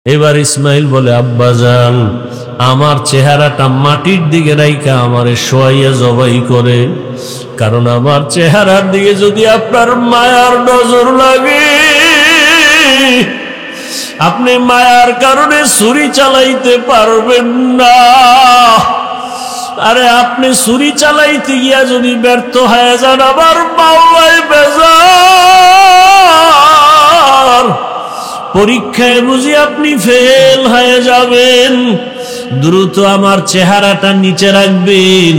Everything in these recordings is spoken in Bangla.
এবার ইসমাইল বলে, আব্বাজান, আমার চেহারাটা মাটির দিকে রাইখা আমারে শোয়াইয়া জবাই করে, কারণ আমার চেহারার দিকে যদি আপনার মায়ার নজর লাগে, আপনি মায়ার কারণে ছুরি চালাইতে পারবেন না। আরে আপনি ছুরি চালাইতে গিয়া যদি ব্যর্থ হয়ে যান, আবার মাওলাই বেজার, পরীক্ষায় বুঝি আপনি ফেল হয়ে যাবেন। দ্রুত আমার চেহারাটা নিচে রাখবেন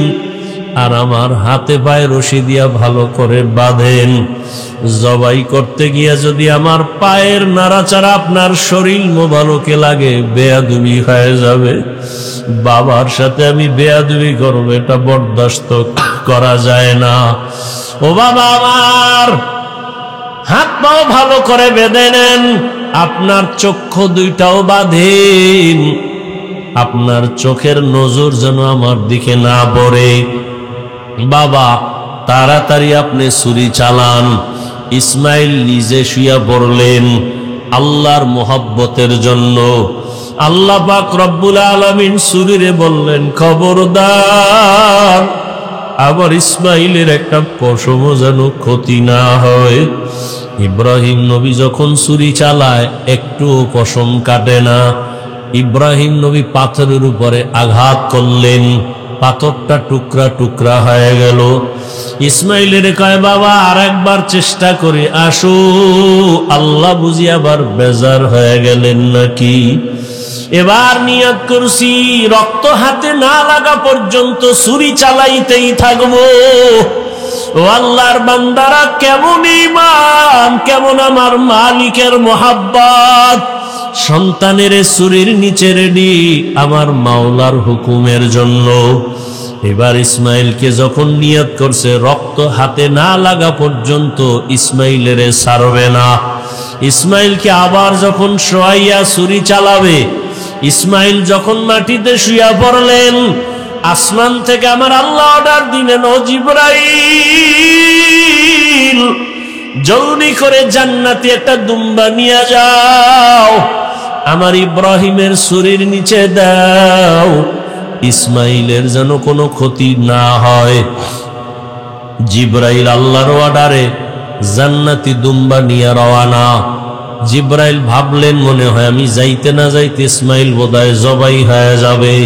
আর আমার হাতে পায়ে রশি দিয়া ভালো করে বাঁধেন। জবাই করতে গিয়া যদি আমার পায়ের নাড়াচাড়া আপনার শরীর মোবারকে লাগে, বেয়াদবি হয়ে যাবে। বাবার সাথে আমি বেয়াদবি করবো, এটা বরদাস্ত করা যায় না। ও বাবা আমার, হাত পাও ভালো করে বেঁধে নেন, আপনার চক্ষু দুইটাও বাঁধেন, আপনার চোখের নজর যেন আমার দিকে না পড়ে। বাবা তাড়াতাড়ি আপনি ছুরি চালান। ইসমাইল নিজে শুইয়া পড়লেন আল্লাহর মোহাব্বতের জন্য। আল্লাহ পাক রব্বুল আলামিন ছুরিরে বললেন, খবরদার আবার ইসমাইলের একটা পশমও যেন ক্ষতি না হয়। ইব্রাহিম নবী যখন ছুরি চালায় একটুও পশম কাটে না। ইব্রাহিম নবী পাথরের উপরে আঘাত করলেন, পাথরটা টুকরা টুকরা হয়ে গেল। ইসমাইলের কয়, বাবা আর একবার চেষ্টা করে আসো। আল্লাহ বুঝি আবার বেজার হয়ে গেলেন নাকি? এবার নিয়ত করছি, রক্ত হাতে না লাগা পর্যন্ত ছুরি চালাইতেই থাকবো। ও আল্লাহর বান্দারা, কেমন ঈমান, কেমন আমার মালিকের মোহাব্বত। সন্তানের ছুরির নিচে রেডি আমার মাওলার হুকুমের জন্য। এবার ইসমাইলকে যখন নিয়ত করছে রক্ত হাতে না লাগা পর্যন্ত ইসমাইলের ছাড়বে না। ইসমাইলকে আবার যখন শোয়াইয়া ছুরি চালাবে, ইসমাইল যখন মাটিতে শুইয়া পড়লেন, আসমান থেকে আমার আল্লাহ অর্ডার দিলেন, ও জিবরাইল, জলদি করে জান্নাতি একটা দুম্বা নিয়ে যাও, আমার ইব্রাহিমের ছুরির নিচে দাও, ইসমাইলের যেন কোনো ক্ষতি না হয়। জিবরাইল আল্লাহর অর্ডারে জান্নাতি দুম্বা নিয়ে রওয়ানা। জিবরাইল ভাবলেন, মনে হয় আমি যাইতে না যাইতে ইসমাইল বোধহয় জবাই হয়ে যাবে।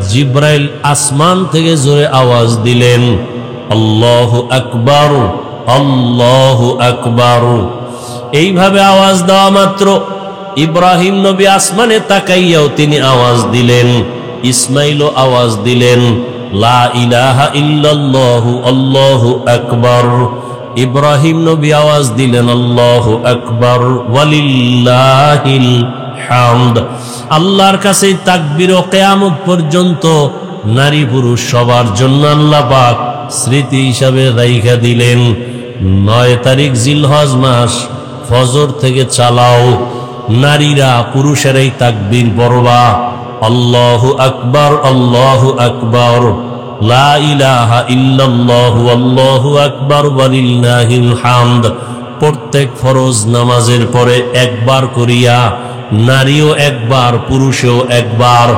জিবরাইল আসমান থেকে জোরে আওয়াজ দিলেন, আল্লাহু আকবার, আল্লাহু আকবার। এইভাবে আওয়াজ দেওয়া মাত্র ইব্রাহিম নবী আসমানে তাকাইয়াও তিনি আওয়াজ দিলেন, ইসমাইলও আওয়াজ দিলেন, লা ইলাহা ইল্লাল্লাহু আল্লাহু আকবার। ইব্রাহিম নবী আওয়াজ দিলেন, আল্লাহু আকবার ওয়ালিল্লাহিল হামদ। আল্লাহর কাছে তাকবীর ও কিয়ামত পর্যন্ত নারী পুরুষ সবার জন্য আল্লাহ পাক স্মৃতি হিসাবে রাইখা দিলেন। 9 তারিখ জিলহজ মাস, ফজর থেকে চালাও, নারীরা পুরুষেরাই তাকবীর পড়বা, আল্লাহু আকবার, আল্লাহু আকবার, লা ইলাহা ইল্লাল্লাহু আল্লাহু আকবার ওয়ালিল্লাহিল হামদ। প্রত্যেক ফরজ নামাজের পরে একবার করিয়া, নারীও একবার, পুরুষেও একবার।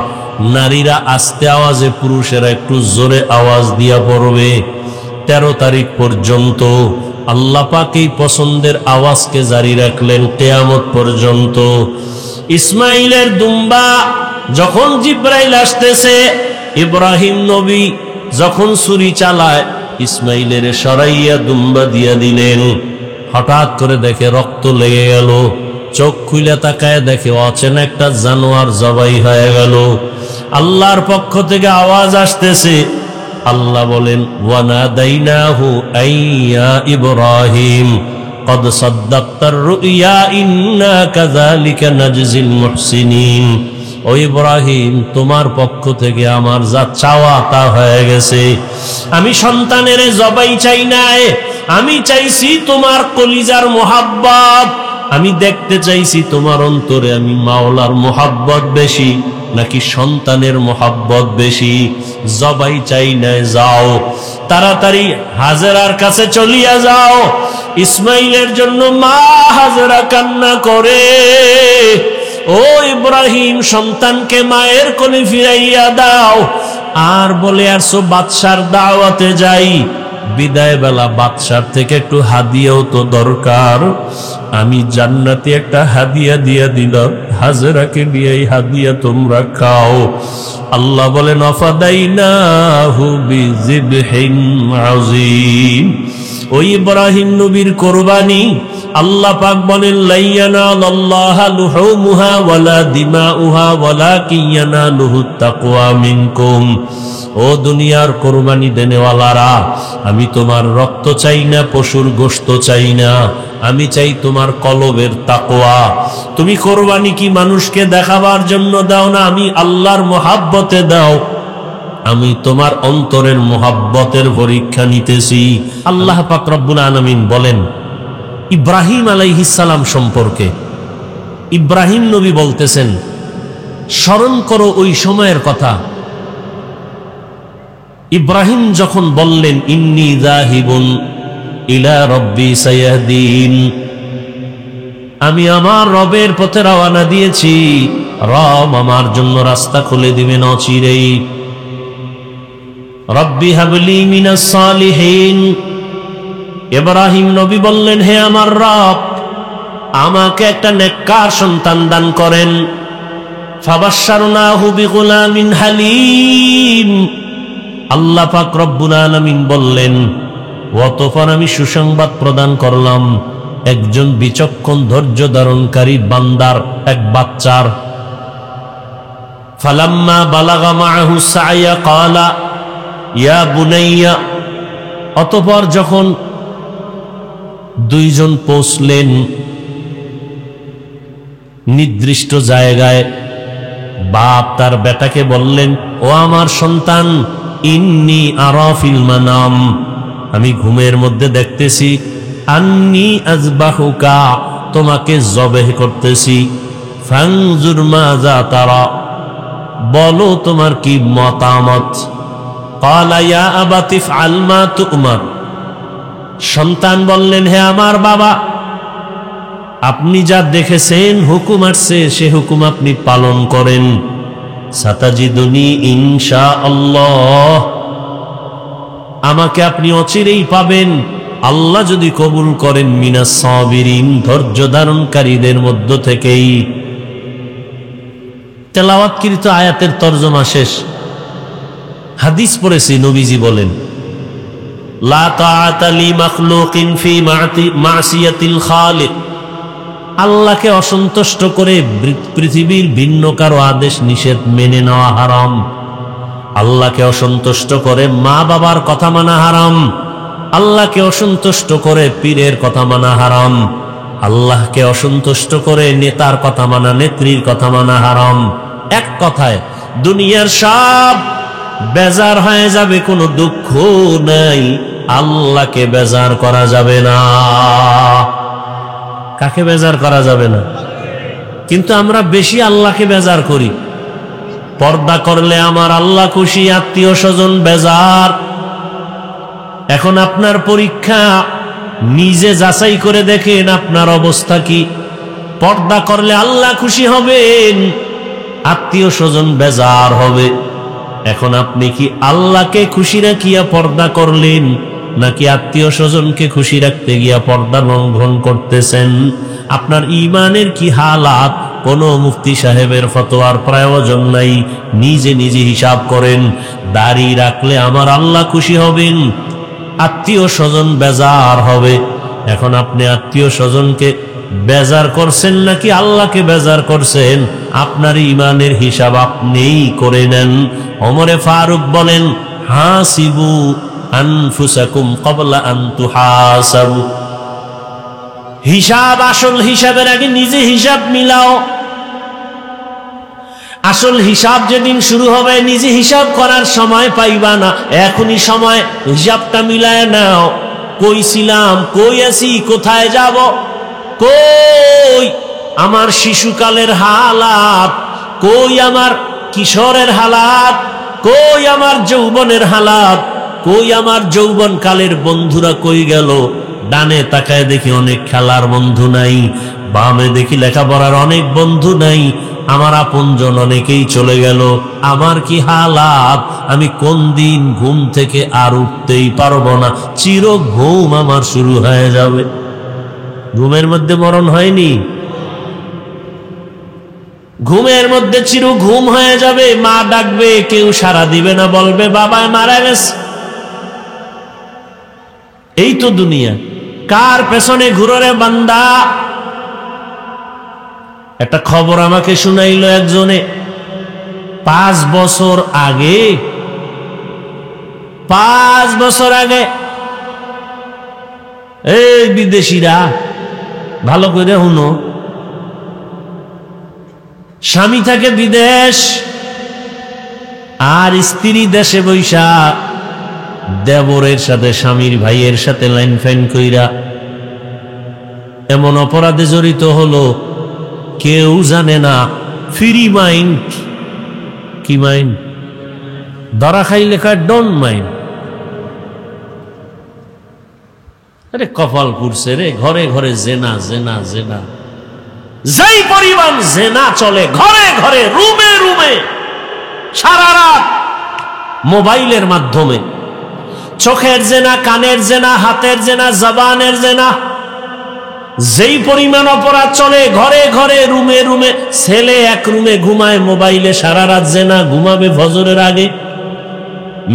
নারীরা আস্তে আওয়াজে, পুরুষেরা একটু জোরে আওয়াজ দিয়া পড়বে। 13 তারিখ পর্যন্ত আল্লাহ পাক এই পছন্দের আওয়াজকে জারি রাখলেন কিয়ামত পর্যন্ত। ইসমাইলের দুম্বা যখন জিবরাইল আসতেছে, ইব্রাহিম নবী যখন ছুরি চালায়, ইসমাইলের সরাইয়া দুম্বা দিয়া দিলেন। হঠাৎ করে দেখে রক্ত লেগে গেল, চোখ খুলে তাকায় দেখে অচেনা একটা জানোয়ার জবাই হয়ে গেল। আল্লাহর পক্ষ থেকে আওয়াজ আসতেছে, আল্লাহ বলেন, ওয়ানাদাইনাহু আইয়া ইব্রাহিম কদ সাদ্দাক্তার রুইয়া ইন্না কাযালিকা নাজজিল মুহসিনিন। ও ইব্রাহিম, তোমার পক্ষ থেকে আমার যা চাওয়া তা হয়ে গেছে। আমি সন্তানের জবাই চাই নাই, আমি চাইছি তোমার কলিজার মোহাব্বত। আমি দেখতে চাইছি তোমার অন্তরে আমি মাওলার মোহাব্বত বেশি নাকি সন্তানের মোহাব্বত বেশি। জবাই চাই নাই, যাও তাড়াতাড়ি হাজেরার কাছে চলিয়া যাও। ইসমাইলের জন্য মা হাজেরা কান্না করে, ও ইব্রাহিম, সন্তানকে মায়ের কোলে ফিরাইয়া দাও। আর বলে আসো বাদশার দাওয়াতে যাই, বিদায় বেলা বাদশার থেকে একটু হাদিয়াও তো দরকার। আমি জান্নাতে একটা হাদিয়া দিয়া দিলাম, হাজেরাকে নিয়ে এই হাদিয়া তোমরা খাও। আল্লাহ বলেন আফাদাইনাহু বিযিবহিন আযীম। ওই ইব্রাহিম নবীর কুরবানি আল্লাহ পাক বলেন লাইয়ানালাল্লাহা লুহুমুহা ওয়ালা দিমাউহা ওয়ালাকিন ইয়ানালুহুত তাকওয়া মিনকুম। ও দুনিয়ার কুরবানি দেনেওয়ালারা, আমি তোমার রক্ত চাই না, পশুর গোশত চাই না, আমি চাই তোমার কলবের তাকওয়া। তুমি কুরবানি কি মানুষকে দেখাবার জন্য দাও না, আমি আল্লাহর মহাব্বতে দাও। আমি তোমার অন্তরের মহাব্বতের পরীক্ষা নিতেছি। আল্লাহ পাক রব্বুল আলামিন বলেন ইব্রাহিম আলাইহিস সালাম সম্পর্কে, ইব্রাহিম নবী বলতেছেন, স্মরণ করো ওই সময়ের কথা। ইব্রাহিম যখন বললেন ইন্নী যাহিবুন ইলা রব্বি সায়াহদিন, আমি আমার রবের পথে রওনা দিয়েছি, রব আমার জন্য রাস্তা খুলে দিবেন অচিরেই। রব্বি হাবলি মিনাস সালিহিন, ইব্রাহিম নবী বললেন হে আমার রব, আমাকে একটা নেককার সন্তান দান করেন। ফাবাশশারনাহু বিগুলামিন হালিম, আল্লাহ পাক রব্বুল আলামিন বললেন অতঃপর আমি সুসংবাদ প্রদান করলাম একজন বিচক্ষণ ধৈর্য ধারণকারী বান্দার এক বাচ্চার। ফালাম্মা বালাগা মাআহু সা'য়া ক্বালা ইয়া বুনাইয়া, অতঃপর যখন দুইজন পৌঁছলেন নির্দিষ্ট জায়গায়, বাপ তার বেটাকে বললেন ও আমার সন্তান, ইন্নী আরা ফিল মানাম, আমি ঘুমের মধ্যে দেখতেছি, আন্নী আযবাহুকা, তোমাকে জবেহ করতেছি, ফানজুর মাযা তারা, বলো তোমার কি মতামত। ক্বালা ইয়া আবাতি ইফআল মা তু'মার, সন্তান বললেন হে আমার বাবা, আপনি যা দেখেছেন হুকুম আসছে সে হুকুম আপনি পালন করেন। সাতাজিদুনি ইনশাআল্লাহ, আমাকে আপনি অচিরেই পাবেন আল্লাহ যদি কবুল করেন মিনাস সাবিরিন, ধৈর্য ধারণকারীদের মধ্য থেকেই। তেলাওয়াতকৃত আয়াতের তরজমা শেষ। হাদিস পড়েছি, নবীজি বলেন লা তাআতা লি মাখলুকিন ফি মাসিয়াতিল খালিক, আল্লাহকে অসন্তুষ্ট করে পৃথিবীর ভিন্ন কারো আদেশ নিষেধ মেনে নেওয়া হারাম। আল্লাহকে অসন্তুষ্ট করে মা বাবার কথা মানা হারাম। আল্লাহকে অসন্তুষ্ট করে পীরের কথা মানা হারাম। আল্লাহকে অসন্তুষ্ট করে নেতার কথা মানা, নেত্রীর কথা মানা হারাম। এক কথায় দুনিয়ার সব বেজার হয়ে যাবে, কোনো দুঃখ নাই, আল্লাহকে বেজার করা যাবে না। কাকে বেজার করা যাবে না? কিন্তু আমরা বেশি আল্লাহকে বেজার করি। পর্দা করলে আমার আল্লাহ খুশি, আত্মীয় স্বজন বেজার। এখন আপনার পরীক্ষা, নিজে যাচাই করে দেখেন আপনার অবস্থা কি। পর্দা করলে আল্লাহ খুশি হবেন, আত্মীয় স্বজন বেজার হবে। এখন আপনি কি আল্লাহকে খুশি রাখিয়া পর্দা করলেন, নাকি আত্মীয় স্বজনকে খুশি রাখতে গিয়া পর্দা লঙ্ঘন করতেছেন? আপনার ঈমানের কি হালাত? কোন মুফতি সাহেবের ফতোয়ার প্রয়োজন নাই, নিজে নিজে হিসাব করেন। দাড়ি রাখলে আমার আল্লাহ খুশি হবেন, আত্মীয় স্বজন বেজার হবে। এখন আপনি আত্মীয় স্বজনকে বেজার করছেন নাকি আল্লাহকে বেজার করছেন? আপনার ঈমানের হিসাব আপনিই করে নেন। ওমরে ফারুক বলেন হাসিবু আনফুসাকুম ক্বাবলা আন তুহাসাবু, হিসাব, আসল হিসাবের আগে নিজে হিসাব মিলাও। আসল হিসাব যেদিন শুরু হবে নিজে হিসাব করার সময় পাইবা না। এখনই সময় হিসাবটা মিলায় নাও। কই ছিলাম, কই আছি, কোথায় যাব, কই আমার শিশুকালের হালাত, কই আমার কিশোরের হালাত, কই আমার যৌবনের হালাত, কই আমার যৌবন কালের বন্ধুরা কই গেল? ডানে তাকায় দেখি অনেক খেলার বন্ধু নাই, বামে দেখি লেখাপড়ার অনেক বন্ধু নাই, আমার আপনজন অনেকেই চলে গেল। আমার কি হালাত, আমি কোন দিন ঘুম থেকে আর উঠতেই পারবো না, চির ঘুম আমার শুরু হয়ে যাবে। ঘুমের মধ্যে মরণ হয়নি, ঘুমের মধ্যে চির ঘুম হয়ে যাবে। মা ডাকবে, কেউ সাড়া দিবে না, বলবে বাবা মারা গেছে। এই তো দুনিয়া, কার পেছনে ঘুরে বান্দা। একটা খবর আমাকে শুনাইল একজনে, 5 বছর আগে, 5 বছর আগে, এই বিদেশিরা ভালো করে শুনো, স্বামী থাকে বিদেশ আর স্ত্রী দেশে বৈশা দেবরের সাথে স্বামীর ভাইয়ের সাথে লাইন ফাইন কইরা এমন অপরাধে জড়িত হলো, কেউ জানে না। ফ্রি মাইন্ড, কি মাইন্ড? ধরা খাইলে কার ডোন্ট মাইন্ড। আরে কপাল পুড়ছে রে, ঘরে ঘরে জেনা জেনা জেনা, যেই পরিমাণ জেনা চলে ঘরে ঘরে, রুমে রুমে, সারা রাত মোবাইলের মাধ্যমে। চোখের জেনা, কানের জেনা, হাতের জেনা, জবানের জেনা, যেই পরিমাণ অপরাধ চলে ঘরে ঘরে, রুমে রুমে। ছেলে এক রুমে ঘুমায় মোবাইলে সারা রাত জেনা, ঘুমাবে ফজরের আগে।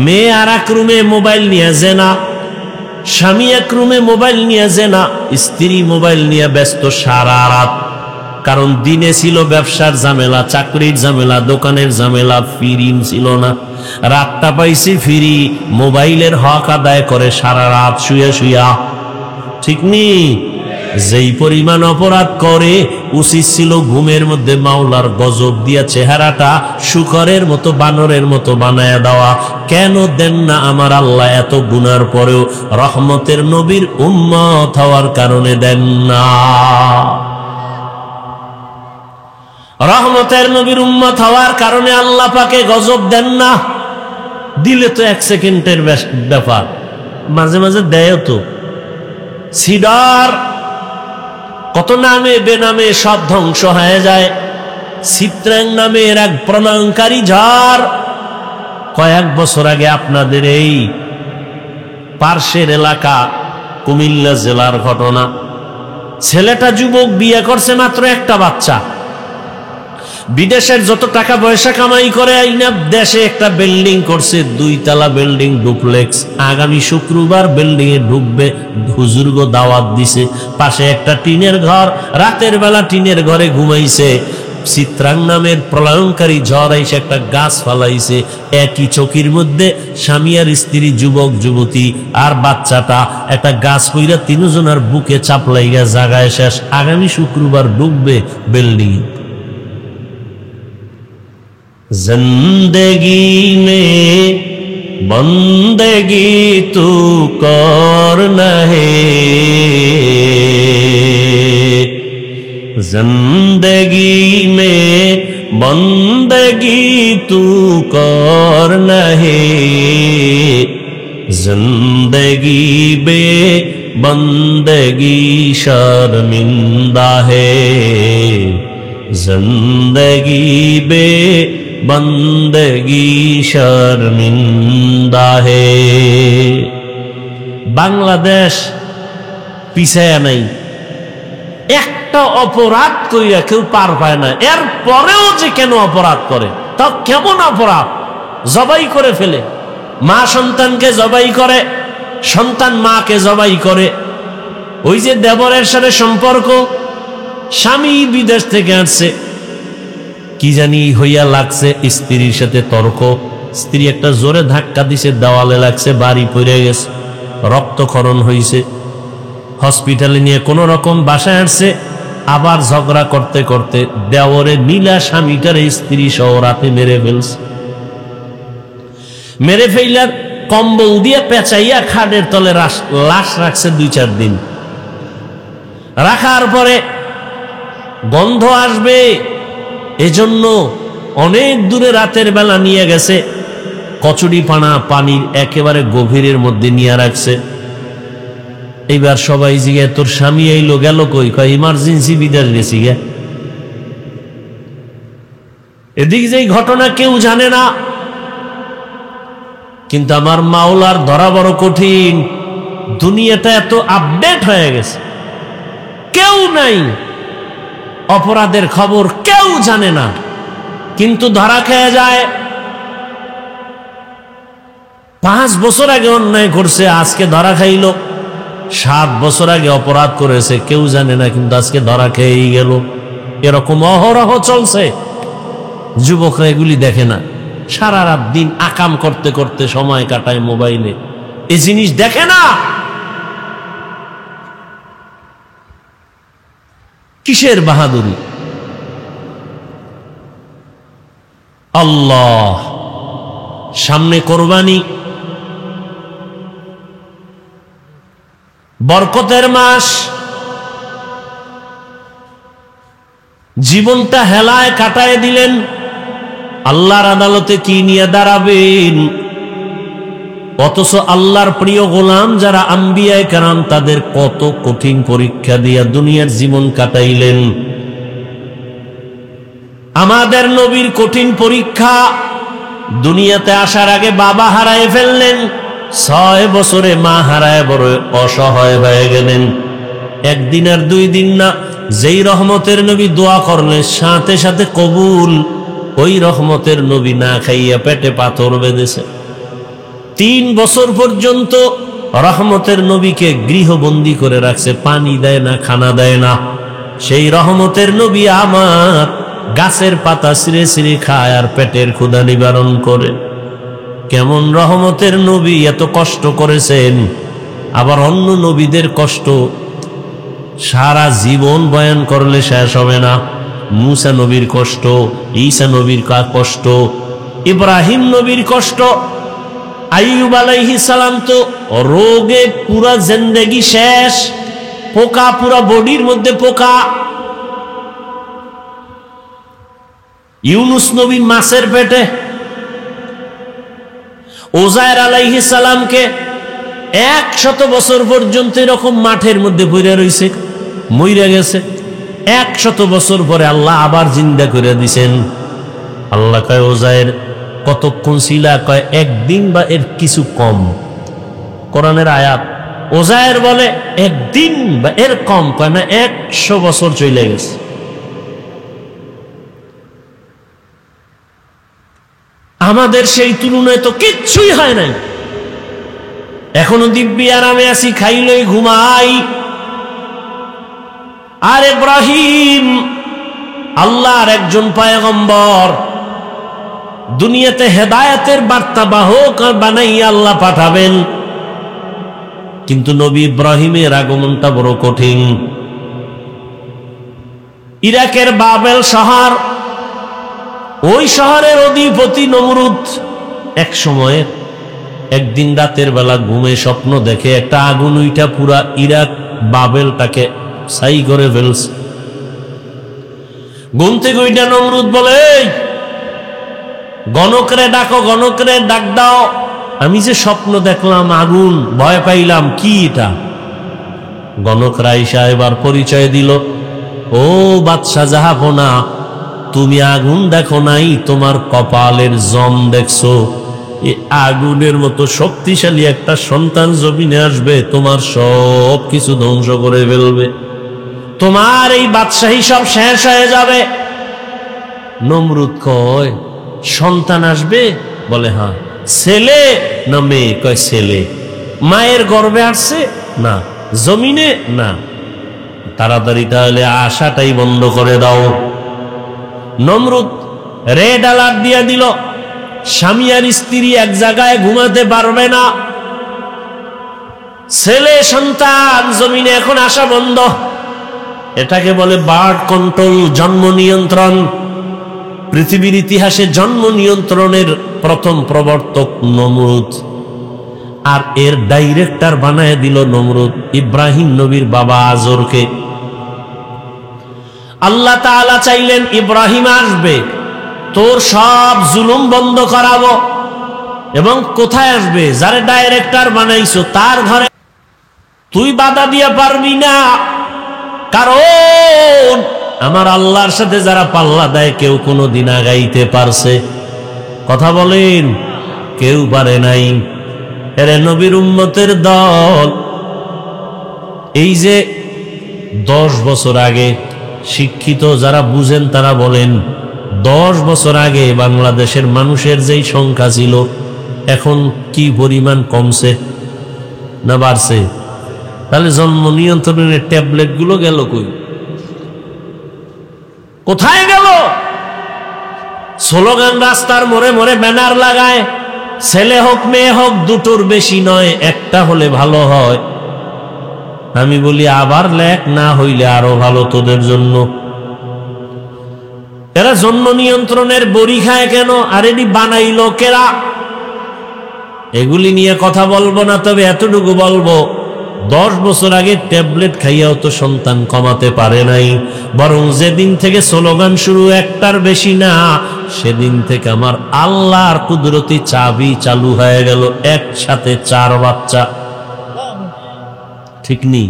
মেয়ে আর এক রুমে মোবাইল নিয়ে জেনা, স্বামী এক রুমে মোবাইল নিয়ে জেনা, স্ত্রী মোবাইল নিয়ে ব্যস্ত সারা রাত। কারণ দিনে ছিল ব্যবসার ঝামেলা, চাকরির ঝামেলা, দোকানের ঝামেলা, ফ্রি ছিল না। রাতটা পাইছি ফ্রি, মোবাইলের হক আদায় করে সারা রাত শুয়ে শুয়া। ঠিক নি? যেই পরিমাণ অপরাধ করে, উচিত ছিল ঘুমের মধ্যে মাওলার গজব দিয়া চেহারাটা শুকরের মতো, বানরের মতো বানায়া দেওয়া। কেন দেন না আমার আল্লাহ? এত গুনার পরেও রহমতের নবীর উম্মত হওয়ার কারণে দেন না। রহমতের নবীর উম্মত হওয়ার কারণে আল্লাহ পাকে গজব দেন না। দিলে তো 1 সেকেন্ডের ব্যাপার, মাঝে মাঝে দেয় তো। সিডার কত নামে বেনামে সব ধ্বংস হয়ে যায়। চিত্রাং নামের এক প্রলয়ঙ্কারী ঝড়, কয়েক বছর আগে আপনাদের এই পার্শ্বের এলাকা কুমিল্লা জেলার ঘটনা। ছেলেটা যুবক, বিয়ে করছে মাত্র একটা বাচ্চা, বিদেশের যত টাকা পয়সা কামাই করে আইনা দেশে একটা বিল্ডিং করছে, 2 তলা বিল্ডিং, ডুপ্লেক্স। আগামী শুক্রবার বিল্ডিং এ ঢুকবে, হুজুরগো দাওয়াত দিছে। পাশে একটা টিনের ঘর, রাতের বেলা টিনের ঘরে ঘুমাইছে। চিত্রাং নামের প্রলয়ঙ্কারী ঝড় এসে একটা গাছ ফালাইছে। একই চকির মধ্যে স্বামী আর স্ত্রী, যুবক যুবতী আর বাচ্চাটা, একটা গাছ পইরা 3 জনের বুকে চাপ লাইগা জাগায় শেষ। আগামী শুক্রবার ঢুকবে বিল্ডিং। जिंदगी में बंदगी तू कर नहे, जिंदगी में बंदगी तू कर नहे, जिंदगी बे बंदगी शर्मिंदा है, जिंदगी बे बंदगी शर्मिंदा है। বাংলাদেশ পিছায়া নাই, একটা অপরাধ কইরা কেউ পার পায় না। এর পরেও যে কেন অপরাধ করে, তা কেমন অপরাধ? জবাই করে ফেলে, মা সন্তানকে জবাই করে, সন্তান মাকে জবাই করে। ওই যে দেবরের সাথে সম্পর্ক, স্বামী বিদেশ থেকে আসছে, কি জানি হইয়া লাগছে, স্ত্রীর সাথে তর্ক, স্ত্রী একটা জোরে ধাক্কা দিছে, দেওয়ালে লাগছে, বাড়ি পড়ে গেছে, রক্তক্ষরণ হইছে। হসপিটালে নিয়ে কোন রকম বাসায় আসছে, আবার ঝগড়া করতে করতে দেওরে নীলা স্বামীটার স্ত্রী সহ রাতে মেরে ফেলছে। মেরে ফেলার কম্বল দিয়ে পেঁচাইয়া খাটের তলে লাশ রাখছে 2-4 দিন। রাখার পরে গন্ধ আসবে, এজন্য অনেক দূরে রাতের বেলা নিয়ে গেছে, কচুরি পানা পানির একেবারে গভীরের মধ্যে নিয়ে রাখছে। এইবার সবাই জিগে তোর স্বামী এইলো গেল কই? কয় ইমার্জেন্সি বিদেশ গেছি গে। এদিক যে ঘটনা কেউ জানে না, কিন্তু আমার মাওলার ধরা বড় কঠিন। দুনিয়াটা এত আপডেট হয়ে গেছে, কেউ নাই, অপরাধের খবর কেউ জানে না, কিন্তু ধরা খেয়ে যায়। 5 বছর আগে অন্যায় করছে, আজকে ধরা খাইল। 7 বছর আগে অপরাধ করেছে, কেউ জানে না, কিন্তু আজকে ধরা খেয়েই গেল। এরকম অহরহ চলছে। যুবকরা এগুলি দেখে না, সারা রাত দিন আকাম করতে করতে সময় কাটায় মোবাইলে, এই জিনিস দেখে না। কিসের বাহাদুরি? আল্লাহ, সামনে কোরবানি, বরকতের মাস, জীবনটা হেলায় কাটায় দিলেন। আল্লাহর আদালতে কি নিয়ে দাঁড়াবেন? অথচ আল্লাহর প্রিয় গোলাম যারা আম্বিয়ায়ে কেরাম, তাদের কত কঠিন পরীক্ষা দিয়া দুনিয়ার জীবন কাটাইলেন। আমাদের নবীর কঠিন পরীক্ষা, দুনিয়াতে আসার আগে বাবা হারায় ফেললেন, 6 বছরে মা হারায় বড় অসহায় হয়ে গেলেন। একদিন আর 2 দিন না, যেই রহমতের নবী দোয়া করলেন সাথে সাথে কবুল, ওই রহমতের নবী না খাইয়া পেটে পাথর বেঁধেছে। 3 বছর পর্যন্ত রহমতের নবীকে গৃহবন্দী করে রাখছে, পানি দেয় না, খানা দেয় না। সেই রহমতের নবী আমার গাছের পাতা ছিঁড়ে ছিঁড়ে খায় আর পেটের ক্ষুধা নিবারণ করে। কেমন রহমতের নবী, এত কষ্ট করেছেন। আবার অন্য নবীদের কষ্ট সারা জীবন বয়ান করলে শেষ হবে না। মুসা নবীর কষ্ট, ঈসা নবীর কষ্ট, ইব্রাহিম নবীর কষ্ট, আইয়ুব আলাইহিস সালাম তো রোগে পুরা জিন্দেগি শেষ, পোকা পুরা বডির মধ্যে পোকা। ইউনুস নবী মাছের পেটে। ওজায়ের আলাইহিস সালামকে 100 বছর পর্যন্ত এরকম মাঠের মধ্যে পড়ে রইছে, মইরা গেছে। 100 বছর পরে আল্লাহ আবার জিন্দা করে দিছেন। আল্লাহ কয় ওজায়ের কতক্ষণ ছিলা? কয় 1 দিন বা এর কিছু কম। কোরআনের আয়াত। ওজায়ের বলে 1 দিন বা এর কম, কয় না 100 বছর চলে গেছে। আমাদের সেই তুলনায় তো কিচ্ছুই হয় নাই। এখনো দিব্যি আরামে আছি, খাইলই ঘুমাই। আর ইব্রাহিম আল্লাহর একজন পয়গম্বর, দুনিয়াতে হেদায়েতের বার্তা বাহক বানাইয়া আল্লাহ পাঠাবেন, কিন্তু নবী ইব্রাহিমের আগমনটা বড় কঠিন। ইরাকের বাবেল শহর, ওই শহরের অধিপতি নমরুদ এক সময় একদিন রাতের বেলা ঘুমে স্বপ্ন দেখে একটা আগুন উইটা পুরা ইরাক বাবেলটাকে ছাই করে ফেলছে। গুনতে গুইটা নমরুদ বলে, গণকরে ডাকো, গণকরে ডাক দাও, আমি যে স্বপ্ন দেখলাম আগুন, ভয় পাইলাম, কি এটা? গণকরা আইসা এবার পরিচয় দিল, ও বাদশাহ জাহাপনা, তুমি আগুন দেখো নাই, তোমার কপালের জম দেখছো। এই আগুনের মতো শক্তিশালী একটা সন্তান জমিনে আসবে, তোমার সব কিছু ধ্বংস করে ফেলবে, তোমার এই বাদশাহী সব শেষ হয়ে যাবে। নমরুদ কয়, সন্তান আসবে? বলে হ্যাঁ। ছেলে না মেয়ে? কয় ছেলে। মায়ের গর্ভে আসছে? না। জমিনে? না। তাড়াতাড়ি তাহলে আশাটাই বন্ধ করে দাও। নমরুদ রেড অ্যালার্ট দিয়ে দিল, স্বামী আর স্ত্রী এক জায়গায় ঘুমাতে পারবে না, ছেলে সন্তান জমিনে এখন আসা বন্ধ। এটাকে বলে বার্থ কন্ট্রোল, জন্ম নিয়ন্ত্রণ। পৃথিবীর ইতিহাসে জন্ম নিয়ন্ত্রণের প্রথম প্রবর্তক নমরুদ, আর এর ডাইরেক্টর বানায় দিল নমরুদ ইব্রাহিম নবীর বাবা আজরকে। আল্লাহ তাআলা চাইলেন ইব্রাহিম আসবে, তোর সব জুলুম বন্ধ করাবো। এবং কোথায় আসবে? যারে ডাইরেক্টর বানাইছো তার ঘরে। তুই বাধা দিয়া পারবি না, কারণ আমার আল্লাহর সাথে যারা পাল্লা দেয় কেউ কোনোদিন আগাইতে পারছে? কথা বলেন, কেউ পারে নাই। এরে নবীর উম্মতের দল, এই যে 10 বছর আগে, শিক্ষিত যারা বুঝেন তারা বলেন 10 বছর আগে বাংলাদেশের মানুষের যেই সংখ্যা ছিল এখন কি পরিমাণ কমছে না বাড়ছে? তাহলে জন্ম নিয়ন্ত্রণের ট্যাবলেট গুলো গেল কই? কোথায় গেল? স্লোগান রাস্তার মোড়ে মোড়ে ব্যানার লাগায়, ছেলে হোক মেয়ে হোক দুটোর বেশি নয়, একটা হলে ভালো হয়। আমি বলি আবার লেখ, না হইলে আরো ভালো তোদের জন্য। এরা জন্ম নিয়ন্ত্রণের বড়ি খায় কেন? আর এটি বানাইলো কেরা? এগুলি নিয়ে কথা বলবো না, তবে এতটুকু বলবো 10 বছর আগে ট্যাবলেট খাইয়াও তো সন্তান কমাতে পারে নাই, বরং যেদিন থেকে স্লোগান শুরু একটার বেশি না, সেদিন থেকে আমার আল্লাহর কুদরতি চাবি চালু হয়ে গেল, একসাথে 4 বাচ্চা। ঠিক নেই?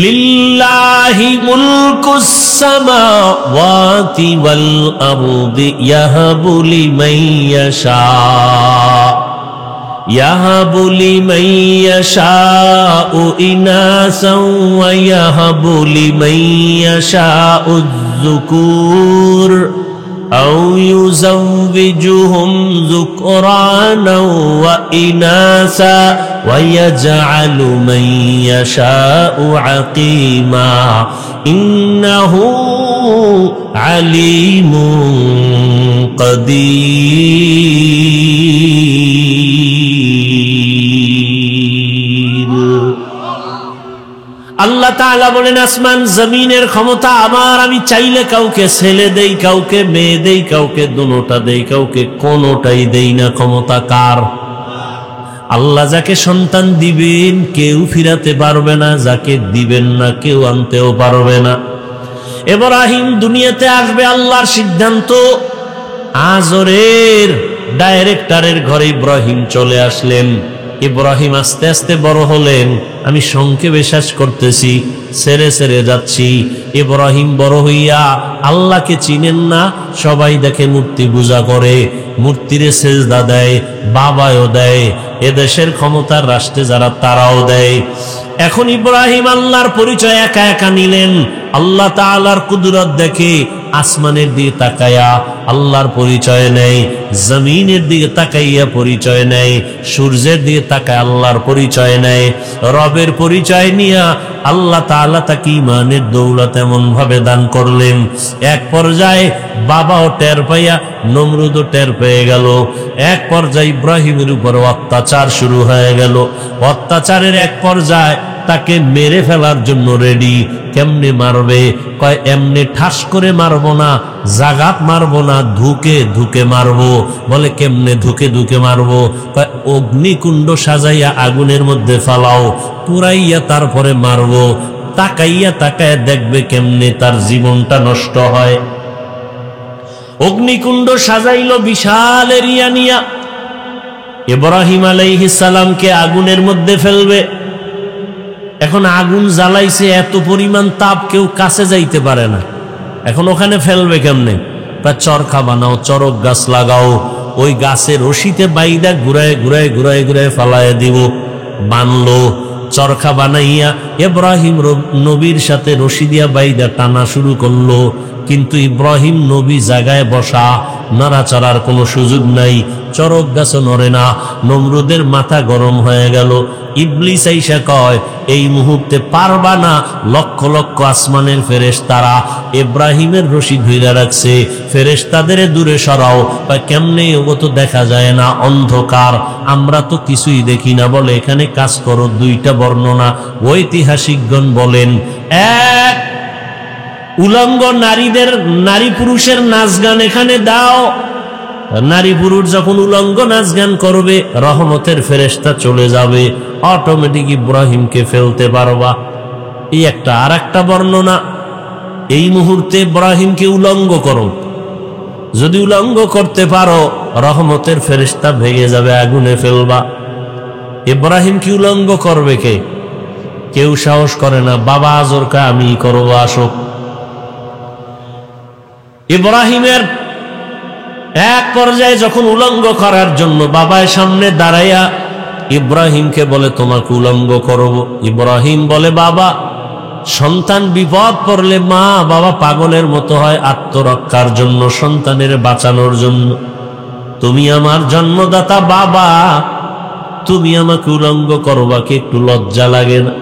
লিল্লাহি মুলকুস সামাওয়াতি ওয়াল আরদি ইয়াহাবু লিমান ইয়াশা ইয়াহাবু লিমান ইয়াশাউ ইনাসাও ওয়া ইয়াহাবু লিমান ইয়াশাউ যুকুর আও ইউযাওবিজুহুম যুকরানা ওয়া ইনাসা ওয়া ইয়াজআলু মান ইয়াশাউ আকিমা ইন্নাহু আলিমুন কাদির। আল্লাহ তাআলা বলেন আসমান জমিনের ক্ষমতা আমার, আমি চাইলে কাউকে ছেলে দেই, কাউকে মেয়ে দেই, কাউকে দুটোটা দেই, কাউকে কোনোটাই দেই না। ক্ষমতা কার? আল্লাহ যাকে সন্তান দিবেন কেউ ফিরাতে পারবে না, যাকে দিবেন না কেউ আনতেও পারবে না। ইব্রাহিম দুনিয়াতে আসবে আল্লাহর সিদ্ধান্ত। আজরের ডাইরেক্টরের ঘরে ইব্রাহিম চলে আসলেন। ইব্রাহিম আস্তে আস্তে বড় হলেন। আমি সংক্ষেপে শেষ করতেছি, সেরে সেরে যাচ্ছি। ইব্রাহিম বড় হইয়া আল্লাহকে চিনেন না, সবাই দেখে মূর্তি পূজা করে, মূর্তিরে সেজদা দেয়, বাবাও দেয়, এদেশের ক্ষমতার রাষ্ট্রে যারা তারাও দেয়। এখন ইব্রাহিম আল্লাহর পরিচয় একা একা নিলেন। আল্লাহ তাআলার কুদরত দেখে আসমানের দিকে তাকায়া আল্লাহর পরিচয় নেয়, জমিনের দিকে তাকাইয়া পরিচয় নেয়, সূর্যের দিকে তাকায় আল্লাহর পরিচয় নেয়। রবের পরিচয় নিয়া আল্লাহ তাআলা তাকে ঈমানের দৌলত এমন ভাবে দান করলেন, এক পর্যায়ে বাবাও টের পাইয়া নমরুদও টের পেয়ে গেল। এক পর্যায়ে ইব্রাহিমের উপর অত্যাচার শুরু হয়ে গেল। অত্যাচারের এক পর্যায়ে তাকে মেরে ফেলার জন্য রেডি। কেমনে মারবে? কয় এমনি ঠাস করে মারবো না, জাগাত মারবো না, ধুকে ধুকে মারবো। বলে কেমনে ধুকে ধুকে মারবো? কয় অগ্নিকুণ্ড সাজাইয়া আগুনের মধ্যে ফালাও, পুরাইয়া তারপরে মারবো। তাকাইয়া তাকাইয়া দেখবে কেমনে তার জীবনটা নষ্ট হয়। অগ্নিকুণ্ড সাজাইল বিশাল এরিয়া নিয়া। ইব্রাহিম আলাইহিস সালামকে আগুনের মধ্যে ফেলবে। এখন আগুন জ্বালাইছে, এত পরিমাণ তাপ কেউ কাছে যাইতে পারে না। এখন ওখানে ফেলবে কেমনে? চরখা বানাও, চরক গাছ লাগাও, ওই গাছের রশিতে বাইদা ঘুরায় ঘুরায় ঘুরায় ঘুরায় ফালায় দিব। বানলো, চরখা বানাইয়া ইব্রাহিম নবীর সাথে রশি দিয়া বাইদা টানা শুরু করলো। কিন্তু ইব্রাহিম নবী জায়গায় বসা, নড়াচড়ার কোনো সুযোগ নাই, চরক গাছও নড়ে না। নমরুদের মাথা গরম হয়ে গেল। ইবলিস আইসা কয় এই মুহূর্তে পারবা না। লক্ষ লক্ষ আসমানের ফেরেশতারা ইব্রাহিমের রশি ধইরা রাখছে, ফেরেশতাদের দূরে সরাও। কেমনে? ও তো দেখা যায় না, অন্ধকার, আমরা তো কিছুই দেখি না। বলে এখানে কাজ করো, 2টা বর্ণনা ঐতিহাসিকগণ বলেন। এক, উলঙ্গ নারীদের, নারী পুরুষের নাচ গান এখানে দাও। নারী পুরুষ যখন উলঙ্গ নাচ গান করবে রহমতের ফেরেশতা চলে যাবে, অটোমেটিক ইব্রাহিমকে ফেলতে পারবা। এই একটা। আর একটা বর্ণনা, এই মুহূর্তে ইব্রাহিমকে উলঙ্গ করো, যদি উলঙ্গ করতে পারো রহমতের ফেরেশতা ভেঙে যাবে, আগুনে ফেলবা। ইব্রাহিম কি উলঙ্গ করবে কে? কেউ সাহস করে না। বাবা আজর কা আমি করবো, আসো। ইব্রাহিমের এক পর্যায়ে যখন উলঙ্গ করার জন্য বাবার সামনে দাঁড়াইয়া ইব্রাহিমকে বলে তোমাকে উলঙ্গ করব। ইব্রাহিম বলে বাবা, সন্তান বিপদ পড়লে মা বাবা পাগলের মতো হয় আত্মরক্ষার জন্য, সন্তানের বাঁচানোর জন্য। তুমি আমার জন্মদাতা বাবা, তুমি আমাকে উলঙ্গ করবা, কি একটু লজ্জা লাগে না?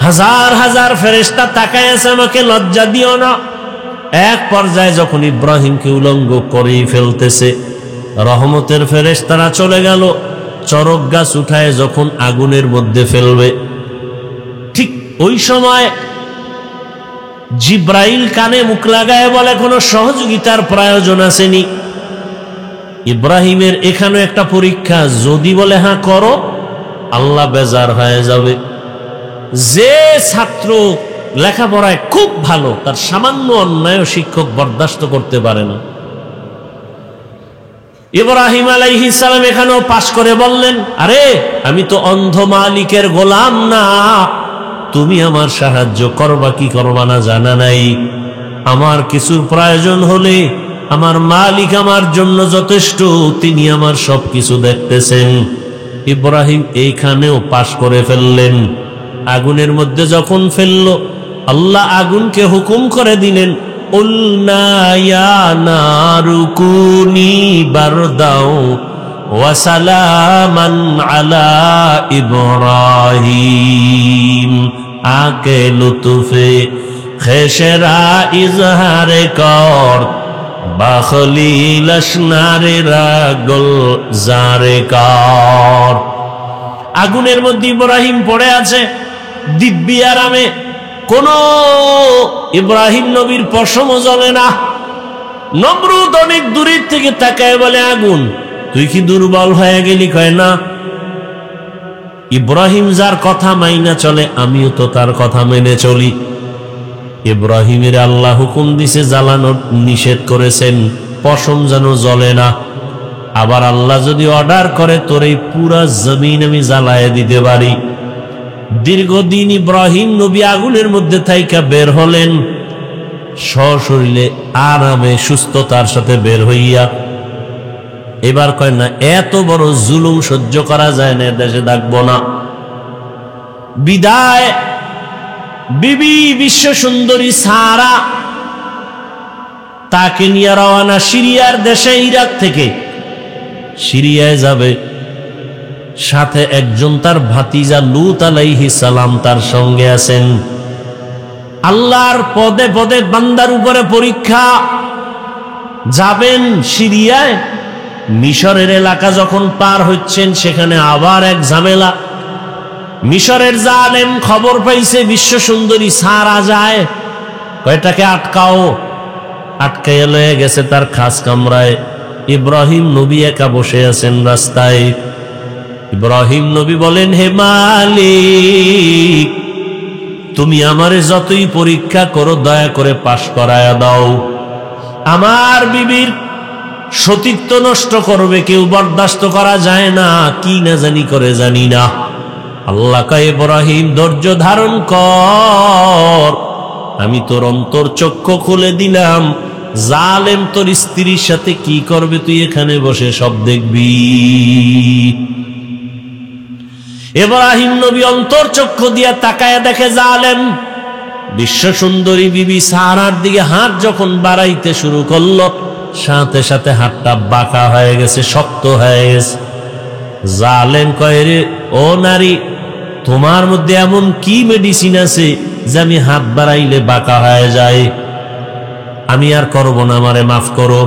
হাজার হাজার ফেরেশতা তাকায় আছে, আমাকে লজ্জা দিও না। এক পর্যায়ে যখন ইব্রাহিমকে উলঙ্গ করেই ফেলতেছে, রহমতের ফেরেশতারা চলে গেল। চরক গাছ উঠায় যখন আগুনের মধ্যে ফেলবে, ঠিক ওই সময় জিব্রাইল কানে মুখ লাগায় বলে কোনো সহযোগিতার প্রয়োজন আসেনি। ইব্রাহিমের এখানে একটা পরীক্ষা, যদি বলে হ্যাঁ করো, আল্লাহ বেজার হয়ে যাবে। যে ছাত্র লেখাপড়ায় খুব ভালো, তার সামান্য অন্যায় শিক্ষক বরদাস্ত করতে পারে না। ইব্রাহিম আলাইহিস সালাম এখানেও পাশ করে বললেন, আরে আমি তো অন্ধ মালিকের গোলাম না, তুমি আমার সাহায্য করবা কি করবা না জানা নাই। আমার কিছুর প্রয়োজন হলে আমার মালিক আমার জন্য যথেষ্ট, তিনি আমার সবকিছু দেখতেছেন। ইব্রাহিম এইখানেও পাশ করে ফেললেন। আগুনের মধ্যে যখন ফেললো, আল্লাহ আগুনকে হুকুম করে দিলেন, কুলনা ইয়া নারু কুনি বারদাও ওয়া সালামান আলা ইব্রাহিম, আকে লুতুফে খেশরা ইজহারে কর, বাখলিল আসনারে রাগল জারে কর। আগুনের মধ্যে ইব্রাহিম পড়ে আছে দিব্যি আরামে, কোন ইব্রাহিম নবীর পশমও জ্বলে না। নমরুদ অনেক দূরের থেকে তাকায় বলে, আগুন তুই কি দুর্বল হয়ে গেলি? কয় না, ইব্রাহিম যার কথা মাইনা চলে, আমিও তো তার কথা মেনে চলি। ইব্রাহিমের আল্লাহ হুকুম দিছে জ্বালানোর, নিষেধ করেছেন পশম যেন জ্বলে না। আবার আল্লাহ যদি অর্ডার করে, তোর এই পুরা জমিন আমি জ্বালায় দিতে পারি। দীর্ঘদিন ইব্রাহিম নবী আগুনের মধ্যে থাইকা বের হলেন, সশরীরে আরামে সুস্থতার সাথে বের হইয়া। এবার কয় না, এত বড় জুলুম সহ্য করা যায় না, দেশে থাকবো না। বিদায় বিবি বিশ্ব সুন্দরী সারা, তাকে নিয়ে রওনা সিরিয়ার দেশে, ইরাক থেকে সিরিয়ায় যাবে। সাথে একজন তার ভাতিজা লূত আলাইহিস সালাম তার সঙ্গে আছেন। আল্লাহর পদে পদে বান্দার উপরে পরীক্ষা। যাবেন সিরিয়ায়, মিশরের এলাকা যখন পার হচ্ছেন, সেখানে আবার এক ঝামেলা। মিশরের জালেম খবর পাইছে বিশ্ব সুন্দরী সারা যায়, কয়টাকে আটকাও। আটকাইয়া লয়ে গেছে তার খাস কামরায়। ইব্রাহিম নবী একা বসে আছেন রাস্তায়। ইব্রাহিম নবী বলেন, হে মালিক, তুমি আমারে যতই পরীক্ষা করো, দয়া করে পাশ করায়া দাও। আমার বিবির সতীত্ব নষ্ট করবে কেউ, বরদাস্ত করা যায় না। কি না জানি করে জানি না। আল্লাহ কয়, ইব্রাহিম ধৈর্য ধারণ কর, আমি তোর অন্তর চক্ষু খুলে দিলাম। জালেম তোর স্ত্রীর সাথে কি করবে তুই এখানে বসে সব দেখবি। ইব্রাহিম নবী অন্তর চক্ষু দিয়া তাকায় দেখে জালেম বিশ্ব সুন্দরী বিবি সারার দিকে হাত যখন বাড়াইতে শুরু করলো, সাথে সাথে হাতটা বাঁকা হয়ে গেছে, শক্ত হয়ে গেছে। জালেম কয়, রে ও নারী, তোমার মধ্যে এমন কি মেডিসিন আছে যে আমি হাত বাড়াইলে বাঁকা হয়ে যায়? আমি আর করবো না, আমারে মাফ করো।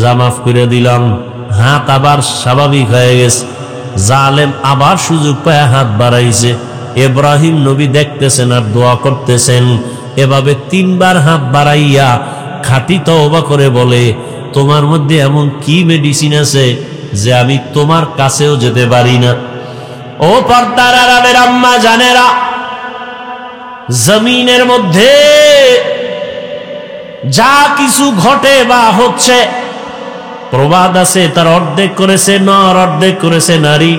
যা, মাফ করে দিলাম। হাত আবার স্বাভাবিক হয়ে গেছে। জালেম আবার সুযোগ পায় হাত বাড়াইছে। ইব্রাহিম নবী দেখতেছেন আর দোয়া করতেছেন। এভাবে 3 বার হাত বাড়াইয়া খাঁটি তওবা করে বলে, তোমার মধ্যে এমন কি মেডিসিন আছে যে আমি তোমার কাছেও যেতে পারি না? ও পর্দার আড়ালের আম্মা জানেরা, জমিনের মধ্যে যা কিছু ঘটে বা হচ্ছে, প্রবাদ আছে তার অর্ধেক করেছে নর, অর্ধেক করেছে নারী।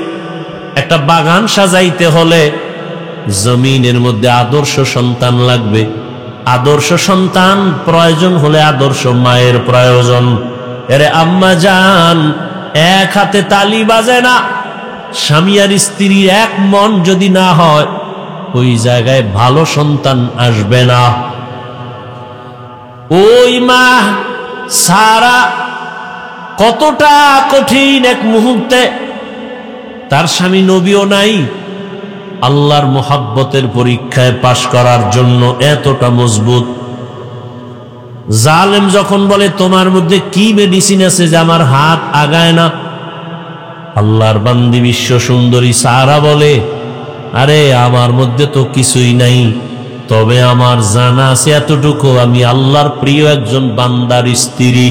একটা বাগান সাজাইতে হলে জমিনের মধ্যে আদর্শ সন্তান লাগবে। আদর্শ সন্তান প্রয়োজন হলে আদর্শ মায়ের প্রয়োজন। এরে আম্মা জান, এক হাতে তালি বাজে না। স্বামী আর স্ত্রীর এক মন যদি না হয়, ওই জায়গায় ভালো সন্তান আসবে না। ওই মা সারা কতটা কঠিন এক মুহূর্তে, তার স্বামী নবীও নাই, আল্লাহর মোহাব্বতের পরীক্ষায় পাশ করার জন্য এতটা মজবুত। জালেম যখন বলে তোমার মধ্যে কি মেডিসিন আছে যে আমার হাত আগায় না, আল্লাহর বান্দি বিশ্ব সুন্দরী সারা বলে, আরে আমার মধ্যে তো কিছুই নাই, তবে আমার জানা আছে এতটুকু, আমি আল্লাহর প্রিয় একজন বান্দার স্ত্রী।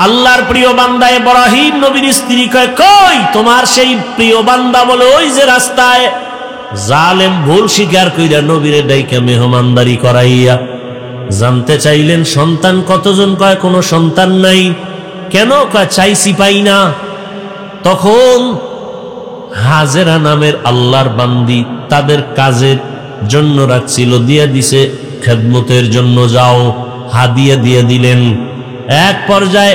আল্লাহর প্রিয় বান্দা ইব্রাহিম নবীর স্ত্রী কয়, কই তোমার সেই প্রিয় বান্দা? বলে ওই যে রাস্তায়। জালেম ভুল স্বীকার কইরা নবীরে ডাইকা মেহমানদারি করাইয়া জানতে চাইলেন সন্তান কতজন? কয় কোনো সন্তান নাই। কেন? কয় চাইছি পাই না। তখন হাজেরা নামের আল্লাহর বান্দি তাদের কাজের জন্য রাখছিল, দিয়া দিছে খেদমতের জন্য, যাও হাদিয়া দিয়ে দিলেন। এক পর্যায়ে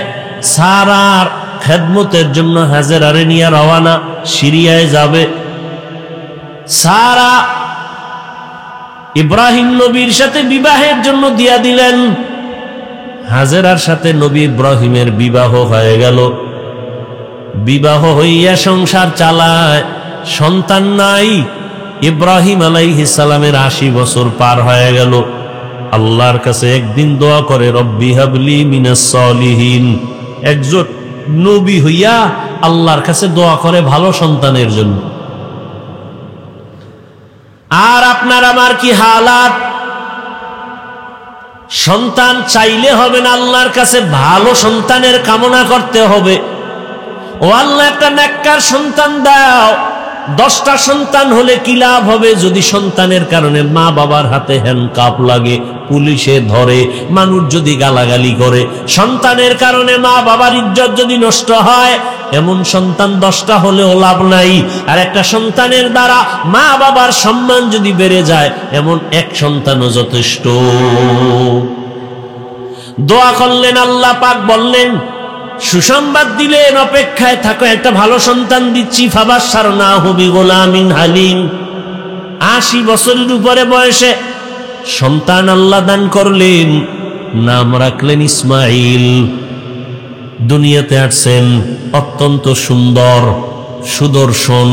সারার খেদমতের জন্য হাজেরারে নিয়ে রওয়ানা, সিরিয়ায় যাবে। সারা ইব্রাহিম নবীর সাথে বিবাহের জন্য দিয়া দিলেন। হাজেরার সাথে নবী ইব্রাহিমের বিবাহ হয়ে গেল। বিবাহ হইয়া সংসার চালায়, সন্তান নাই। ইব্রাহিম আলাইহিস সালামের ৮০ বছর পার হয়ে গেল। আল্লাহর কাছে একদিন দোয়া করে, রব্বি হাবলি মিনাস সলিহিন। একজন নবী হইয়া আল্লাহর কাছে দোয়া করে ভালো সন্তানের জন্য। আর আপনার আমার কি হালাত? সন্তান চাইলে হবে না, আল্লাহর কাছে ভালো সন্তানের কামনা করতে হবে। ও আল্লাহ, একটা নেককার সন্তান দাও। 10টা সন্তান হলে কি লাভ হবে যদি সন্তানের কারণে মা বাবার হাতে হ্যান্ডকাপ লাগে, পুলিশে ধরে, মানুষ যদি গালাগালি করে, সন্তানের কারণে মা বাবার ইজ্জত যদি নষ্ট হয়, এমন সন্তান 10টা হলেও লাভ নাই। আর একটা সন্তানের দ্বারা মা বাবার সম্মান যদি বেড়ে যায়, এমন এক সন্তানও যথেষ্ট। দোয়া করলেন, আল্লাহ পাক বললেন, সুসংবাদ দিলেন, অপেক্ষায় থাকো, একটা ভালো সন্তান দিচ্ছি। ফাবাশশারনাহু বিগুলামিন হালিম। ৮০ বছরের উপরে বয়সে সন্তান আল্লাহ দান করলেন, নাম রাখলেন ইসমাইল। দুনিয়াতে আসছেন অত্যন্ত সুন্দর, সুদর্শন,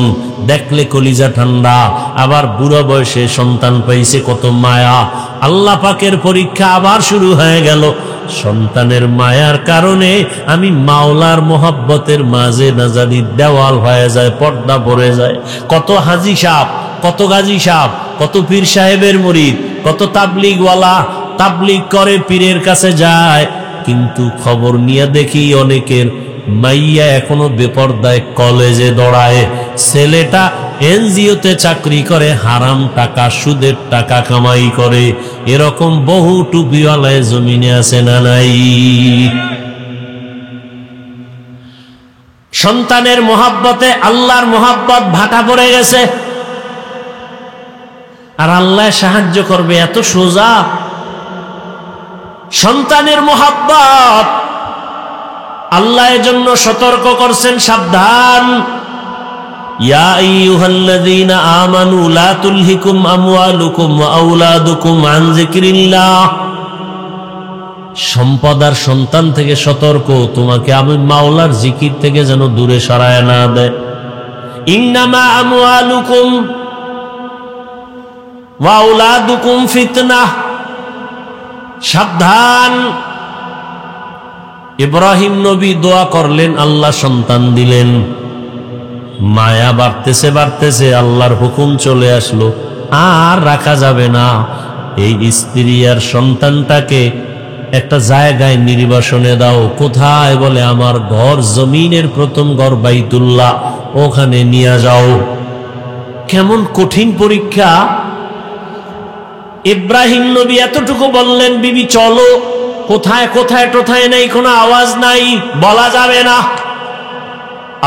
দেখলে কলিজা ঠান্ডা। আবার বুড়া বয়সে সন্তান পাইছে, কত মায়া। আল্লাহ পাকের পরীক্ষা আবার শুরু হয়ে গেল। সন্তানের মায়ার কারণে আমি মাওলার মোহাব্বতের মাঝে না জানি দেওয়াল হয়ে যায়, পর্দা পড়ে যায়। কত হাজি সাহেব, কত গাজী সাহেব, কত পীর সাহেবের মুরিদ, কত তাবলিগওয়ালা তাবলিগ করে, পীরের কাছে যায়, কিন্তু খবর নিয়ে দেখি অনেকের মাইয়া এখনো বেপরদায় কলেজে দৌড়ায়, ছেলেটা এনজিওতে চাকরি করে, হারাম টাকা সুদের টাকা কামাই করে। এরকম বহু টুপিওয়ালায় জমিনে আছে না নাই? সন্তানের মোহাব্বতে আল্লাহর মোহাব্বত ভাটা পড়ে গেছে। আর আল্লাহ সাহায্য করবে এত সোজা? সন্তানের মোহাব্বত আল্লাহ এর জন্য সতর্ক করছেন, সাবধান। ইয়া আইয়ুহাল্লাযীনা আমানু লা তুলহিকুম আমওয়ালুকুম ওয়া আওলাদুকুম আন যিকরিল্লাহ। সম্পদ আর সন্তান থেকে সতর্ক, তোমাকে আমি মাওলার জিকির থেকে যেন দূরে সরায় না দেয়। ইন্নামা আমওয়ালুকুম ওয়া আওলাদুকুম ফিতনাহ। সাবধান। ইব্রাহিম নবী দোয়া করলেন, আল্লাহ সন্তান দিলেন। মায়া বাড়তেছে বাড়তেছে, আল্লাহর হুকুম চলে আসলো, আর রাখা যাবে না। এই স্ত্রী আর সন্তানটাকে একটা জায়গায় নির্বাসনে দাও। কোথায়? বলে আমার ঘর, জমিনের প্রথম ঘর বাইতুল্লাহ, ওখানে নিয়ে যাও। কেমন কঠিন পরীক্ষা! ইব্রাহিম নবী এতটুকু বললেন, বিবি চলো। কোথায় কোথায় টোথায় নেই, কোনো আওয়াজ নাই, বলা যাবে না।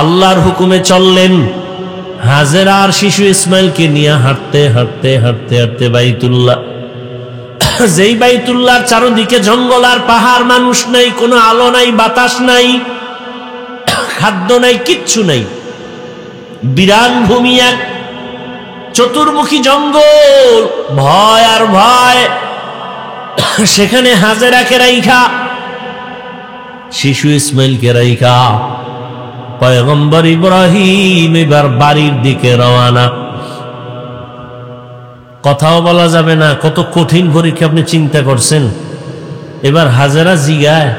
আল্লাহর হুকুমে চললেন। হাজেরা আর শিশু ইসমাইলকে নিয়ে হাঁটতে হাঁটতে হাঁটতে হাঁটতে বাইতুল্লাহ, যেই বাইতুল্লাহর চারদিকে জঙ্গল আর পাহাড়, মানুষ নাই, কোনো আলো নাই, বাতাস নাই, খাদ্য নাই, কিচ্ছু নাই, বিরান ভূমি, এক চতুর্মুখী জঙ্গল, ভয় আর ভয়। সেখানে হাজেরাকে রাইখা, শিশু ইসমাইলকে রাইখা পয়গম্বর ইব্রাহিম এবার বাড়ির দিকে রওয়ানা। কথাও বলা যাবে না, কত কঠিন পরীক্ষা আপনি চিন্তা করছেন। এবার হাজেরা জিগায়,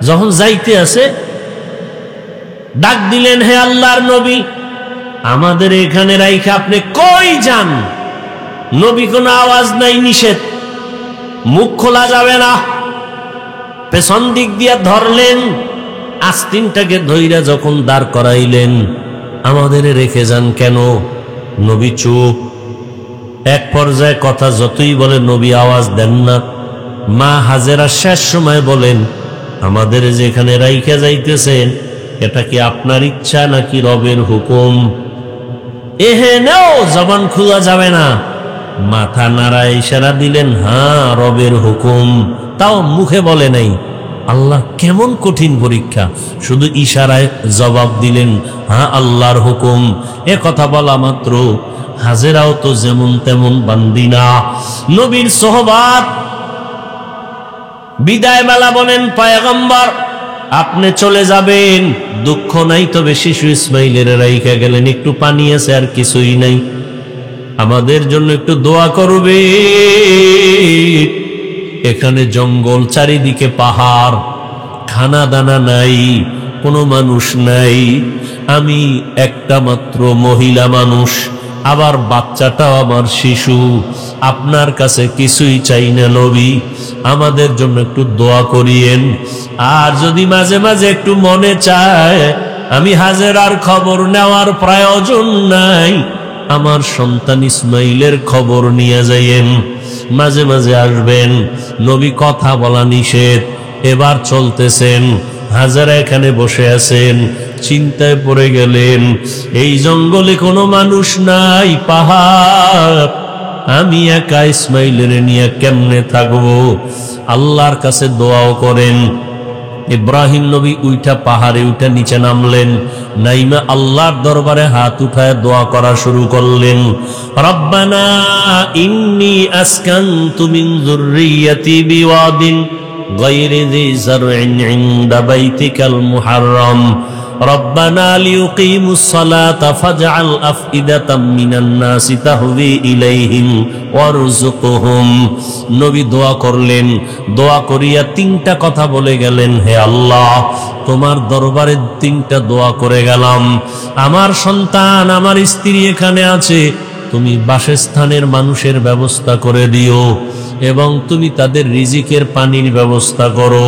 যখন যাইতে আছে ডাক দিলেন, হে আল্লাহর নবী, আমাদের এখানে রাইখা আপনি কই যান? নবী কোনো আওয়াজ নাই, নিষেধ, মুখ খোলা যাবে না। পেছন দিক দিয়া ধরলেন, আস্তিনটাকে ধইরা যখন দাঁড় করাইলেন, আমাদের রেখে যান কেন? নবী চুপ। এক পর্যায়ে কথা যতই বলে নবী আওয়াজ দেন না। মা হাজেরা শেষ সময় বলেন, আমাদের যেখানে রাইখা যাইতেছেন এটা কি আপনার ইচ্ছা নাকি রবের হুকুম? এহে নাও, জবান খোলা যাবে না। মাথা নাড়ায় ইশারা দিলেন, হ্যাঁ রবের হুকুম। তাও মুখে বলে নাই। আল্লাহ কেমন কঠিন পরীক্ষা, শুধু ইশারায় জবাব দিলেন, হ্যাঁ আল্লাহর হুকুম। এ কথা বলা মাত্র হাজেরাও তো যেমন তেমন বান্দি না, নবীর সোহবাত। বিদায় বেলা বলেন, পয়গম্বর আপনি চলে যাবেন, দুঃখ নাই, তবে শিশু ইসমাইলের রাইখা গেলেন, একটু পানি আছে আর কিছুই নাই, আমাদের জন্য একটু দোয়া করবে। এখানে জঙ্গল, চারিদিকে পাহাড়, খানা দানা নাই, কোনো মানুষ নাই, আমি একটা মাত্র মহিলা মানুষ, আবার বাচ্চাটাও আমার শিশু, আপনার কাছে কিছুই চাই না নবী, আমাদের জন্য একটু দোয়া করিয়েন। আর যদি মাঝে মাঝে একটু মনে চায় আমি হাজেরার খবর নেওয়ার প্রয়োজন নাই, আমার সন্তান ইসমাইলের খবর নিয়ে যাইয়েন, মাঝে মাঝে আসবেন। নবী কথা বলা নিষেধ। এবার চলতেছেন, হাজেরা এখানে বসে আছেন, চিন্তায় পড়ে গেলেন, এই জঙ্গলে কোনো মানুষ নাই, পাহাড়, আমি একা ইসমাইলের নিয়ে কেমনে থাকবো? আল্লাহর কাছে দোয়াও করেন। ইব্রাহিম নবী উইঠা পাহাড়ে উঠে নিচে নামলেন, নাইমা আল্লাহর দরবারে হাত উঠায় দোয়া করা শুরু করলেন। রব্বানা ইন্নী আসকানতু মিন যুররিয়্যাতি বিওয়াদিন গায়রি যি যারইন ইনদা বাইতিকাল মুহাররম রব্বানা লিয়ুকিমুস সালাতা ফাজআল আফইদাতাম মিনান নাসি তাহবি ইলাইহিম ওয়ারযুকহুম। নবী দোয়া করলেন, দোয়া করিয়া তিনটা কথা বলে গেলেন, হে আল্লাহ, তোমার দরবারে তিনটা দোয়া করে গেলাম। আমার সন্তান, আমার স্ত্রী এখানে আছে, তুমি বাসস্থানের মানুষের ব্যবস্থা করে দিও, এবং তুমি তাদের রিজিকের পানির ব্যবস্থা করো,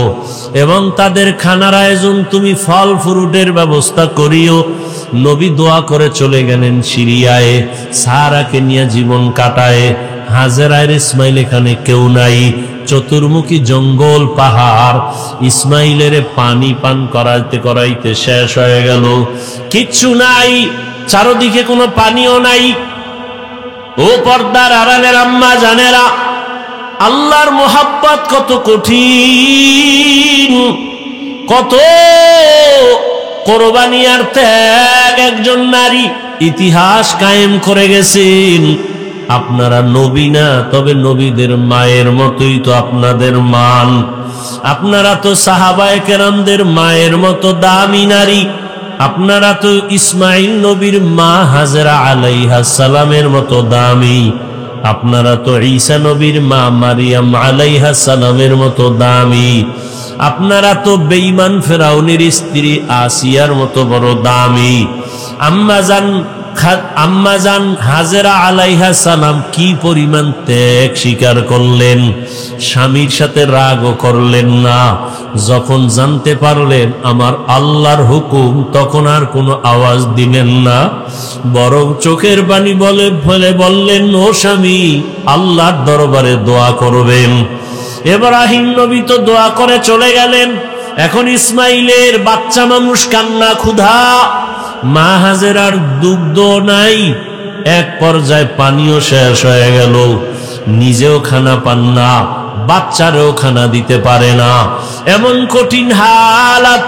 এবং তাদের খানার আয়োজন তুমি ফল ফ্রুটের ব্যবস্থা করিও। নবী দোয়া করে চলে গেলেন সিরিয়ায়, সারাকে নিয়ে জীবন কাটায়। হাজেরার ইসমাইল এখানে কেউ নাই, চতুর্মুখী জঙ্গল, পাহাড়। ইসমাইলের পানি পান করাইতে করাইতে শেষ হয়ে গেল, কিচ্ছু নাই, চারদিকে কোনো পানিও নাই। ও পর্দার আড়ালের আম্মা জানেরা, আল্লাহর মোহাব্বত কত কঠিন, কত কোরবানি আর ত্যাগ একজন নারী ইতিহাস কায়েম করে গেছেন। আপনারা নবী না, তবে নবীদের মায়ের মতোই তো আপনাদের মান। আপনারা তো সাহাবায়ে কেরামদের মায়ের মতো দামি নারী। আপনারা তো ইসমাইল নবীর মা হাজেরা আলাইহাস সালামের মতো দামি। আপনারা তো ঈসা নবীর মা মারিয়াম আলাইহাস সালামের মতো দামি। আপনারা তো বেঈমান ফেরাউনের স্ত্রী আসিয়ার মতো বড় দামি। আম্মাজান হাজেরা আলাইহাস সালাম কি পরিমাণ ত্যাগ স্বীকার করলেন, স্বামীর সাথে রাগও করলেন না। যখন জানতে পারলেন আমার আল্লাহর হুকুম, তখন আর কোনো আওয়াজ দিলেন না, বরং চোখের পানি বলে বললেন, ও স্বামী, আল্লাহর দরবারে দোয়া করবেন। ইব্রাহিম নবী তো দোয়া করে চলে গেলেন। এখন ইসমাইলের বাচ্চা মানুষ, কান্না, ক্ষুধা, মা হাজেরার দুগ্ধ নাই, এক পর্যায়ে পানিও শেষ হয়ে গেল, নিজেও খানা পান না, বাচ্চারেও খানা দিতে পারে না, এমন কঠিন হালাত।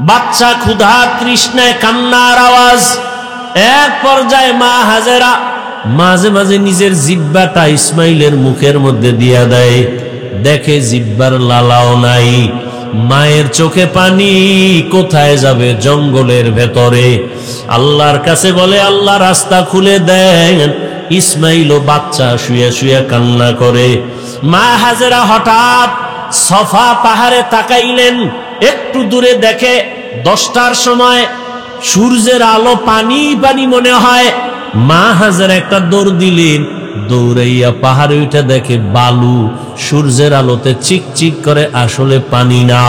বাচ্চা ক্ষুধা তৃষ্ণায় কান্নার আওয়াজ। এক পর্যায়ে মা হাজেরা মাঝে মাঝে নিজের জিহ্বাটা ইসমাইলের মুখের মধ্যে দিয়া দেয়, দেখে জিহ্বার লালাও নাই। মায়ের চোখে পানি, কোথায় যাবে? জঙ্গলের ভেতরে। আল্লাহর কাছে বলে, আল্লাহ রাস্তা খুলে দেন। ইসমাইল ও বাচ্চা শুয়ে শুয়ে কান্না করে। মা হাজেরা হঠাৎ সফা পাহাড়ে তাকাইলেন, একটু দূরে দেখে 10টার সময় সূর্যের আলো, পানি পানি মনে হয়। মা হাজেরা একটা দৌড় দিলেন, দৌড়াইয়া পাহাড়ে উঠে দেখে বালু, সূর্যের আলোতে চিকচিক করে, আসলে পানি না।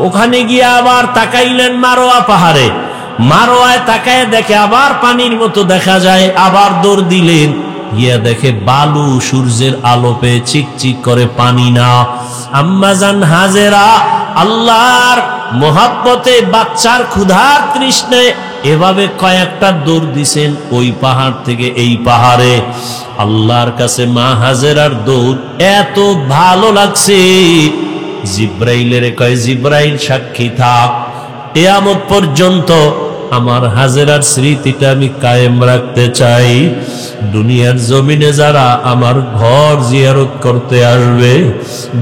ওখানে গিয়ে আবার তাকাইলেন মারোয়া পাহাড়ে, মারোয়ায় তাকায় দেখে আবার পানির মতো দেখা যায়, আবার দৌড় দিলেন, গিয়া দেখে বালু, সূর্যের আলো পেয়ে চিকচিক করে, পানি না। আম্মাজান হাজেরা আল্লাহর মোহাব্বতে, বাচ্চার ক্ষুধার তৃষ্ণায় এভাবে কয়েকটা দৌড় দিছেন, ওই পাহাড় থেকে এই পাহাড়ে। আল্লাহর কাছে মা হাজেরার দৌড় এত ভালো লাগছে, জিব্রাইলের কয়, জিব্রাইল সাক্ষী থাক, কিয়ামত পর্যন্ত আমার হাজেরার স্মৃতিটা আমি কায়েম রাখতে চাই। দুনিয়ার জমিনে যারা আমার ঘর জিয়ারত করতে আসবে,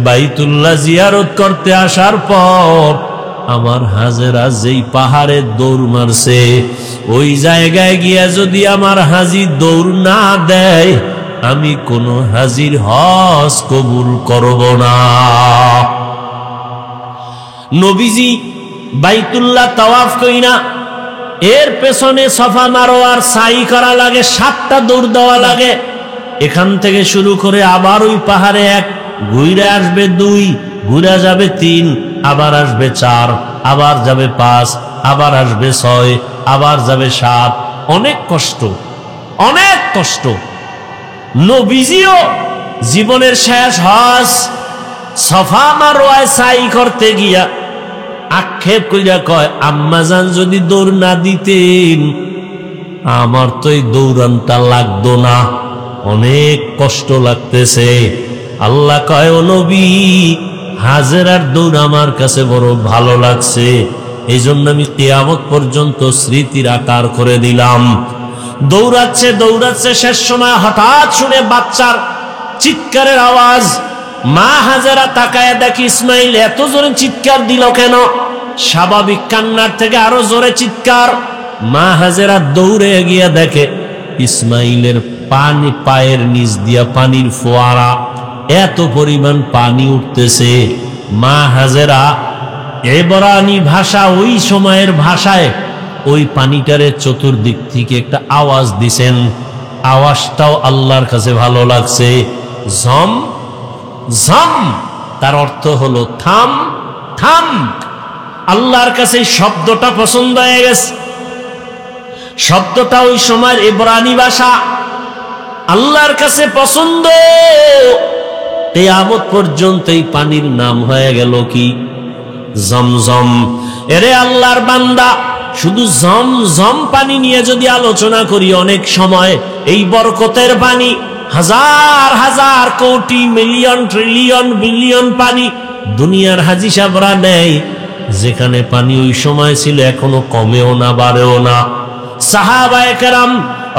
বাইতুল্লাহ জিয়ারত করতে আসার পর আমার হাজেরা যেই পাহাড়ে দৌড় মারছে, ওই জায়গায় গিয়া যদি আমার হাজি দৌড় না দেয়, আমি কোনো হাজির হজ কবুল করব না। নবীজি বাইতুল্লাহ তাওয়াফ কইরা এর পেছনে সফা মারোয়ার সাই করা লাগে, 7টা দৌড় দেওয়া লাগে। এখান থেকে শুরু করে আবার ওই পাহাড়ে 1, ঘুরে আসবে 2, ঘুরে যাবে 3, আবার আসবে 4, আবার যাবে 5, আবার আসবে 6, আবার যাবে 7। অনেক কষ্ট, অনেক কষ্ট। নবীজিও জীবনের শেষ হজ সফা মারোয়ায় সাই করতে গিয়া আক্ষেপ কইরা কয়, আম্মাজান যদি দৌড় না দিতেন, আমার তো এই দৌড়ানটা লাগতো না, অনেক কষ্ট লাগতেছে। আল্লাহ কয়, ও নবী, হাজেরার দৌড় আমার কাছে বড় ভালো লাগছে, এই জন্য আমি কিয়ামত পর্যন্ত স্মৃতির আকার করে দিলাম। দৌড়াচ্ছে দৌড়াচ্ছে, শেষ সময় হঠাৎ শুনে বাচ্চার চিৎকারের আওয়াজ। মা হাজেরা তাকায় দেখি ইসমাইল এত জোরে চিৎকার দিল কেন? স্বাভাবিক কান্নার থেকে আরো জোরে চিৎকার। মা হাজেরা দৌড়ে গিয়া দেখে ইসমাইলের পানি, পায়ের নিচ দিয়া পানির ফোয়ারা, এত পরিমাণ পানি উঠতেছে। মা হাজেরা এবরানি ভাষা, ওই সময়ের ভাষায় ওই পানিটারে চতুর্দিক থেকে একটা আওয়াজ দিছেন। আওয়াজটাও আল্লাহর কাছে ভালো লাগছে, ঝম ঝম, তার অর্থ হলো থাম থাম। আল্লাহর কাছে শব্দটা পছন্দ হয়ে গেছে। শব্দটা ওই সময়ের ইব্রানি ভাষা, আল্লাহর কাছে পছন্দ। কিয়ামত পর্যন্ত এই পানির নাম হয়ে গেল কি? জমজম। এরে আল্লাহর বান্দা, শুধু জমজম পানি নিয়ে যদি আলোচনা করি, অনেক সময় এই বরকতের পানি, হাজার হাজার কোটি মিলিয়ন ট্রিলিয়ন বিলিয়ন পানি দুনিয়ার হাজি সাহেবরা নেয়, যেখানে পানি ওই সময় ছিল এখনো কমেও না বাড়েও না। সাহাবায়ে কেরাম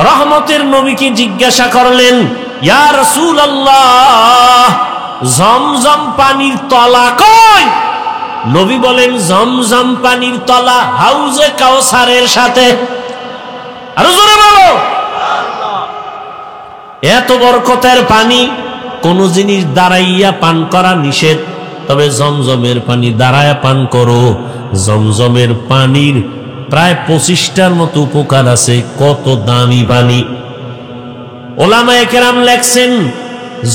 রহমতের নবীকে জিজ্ঞাসা করলেন, ইয়া রাসূলুল্লাহ, জমজম পানির তলা কই? নবী বলেন, জমজম পানির তলা হাউজে কাউসারের সাথে। আরো জোরে বলো। এত বরকতের পানি, কোন জিনিস দাঁড়াইয়া পান করা নিষেধ, তবে জমজমের পানি দাঁড়ায়া পান করো। জমজমের পানির প্রায় 25টার মতো উপকার আছে। কত দামি পানি! ওলামায়ে কেরাম লেখছেন,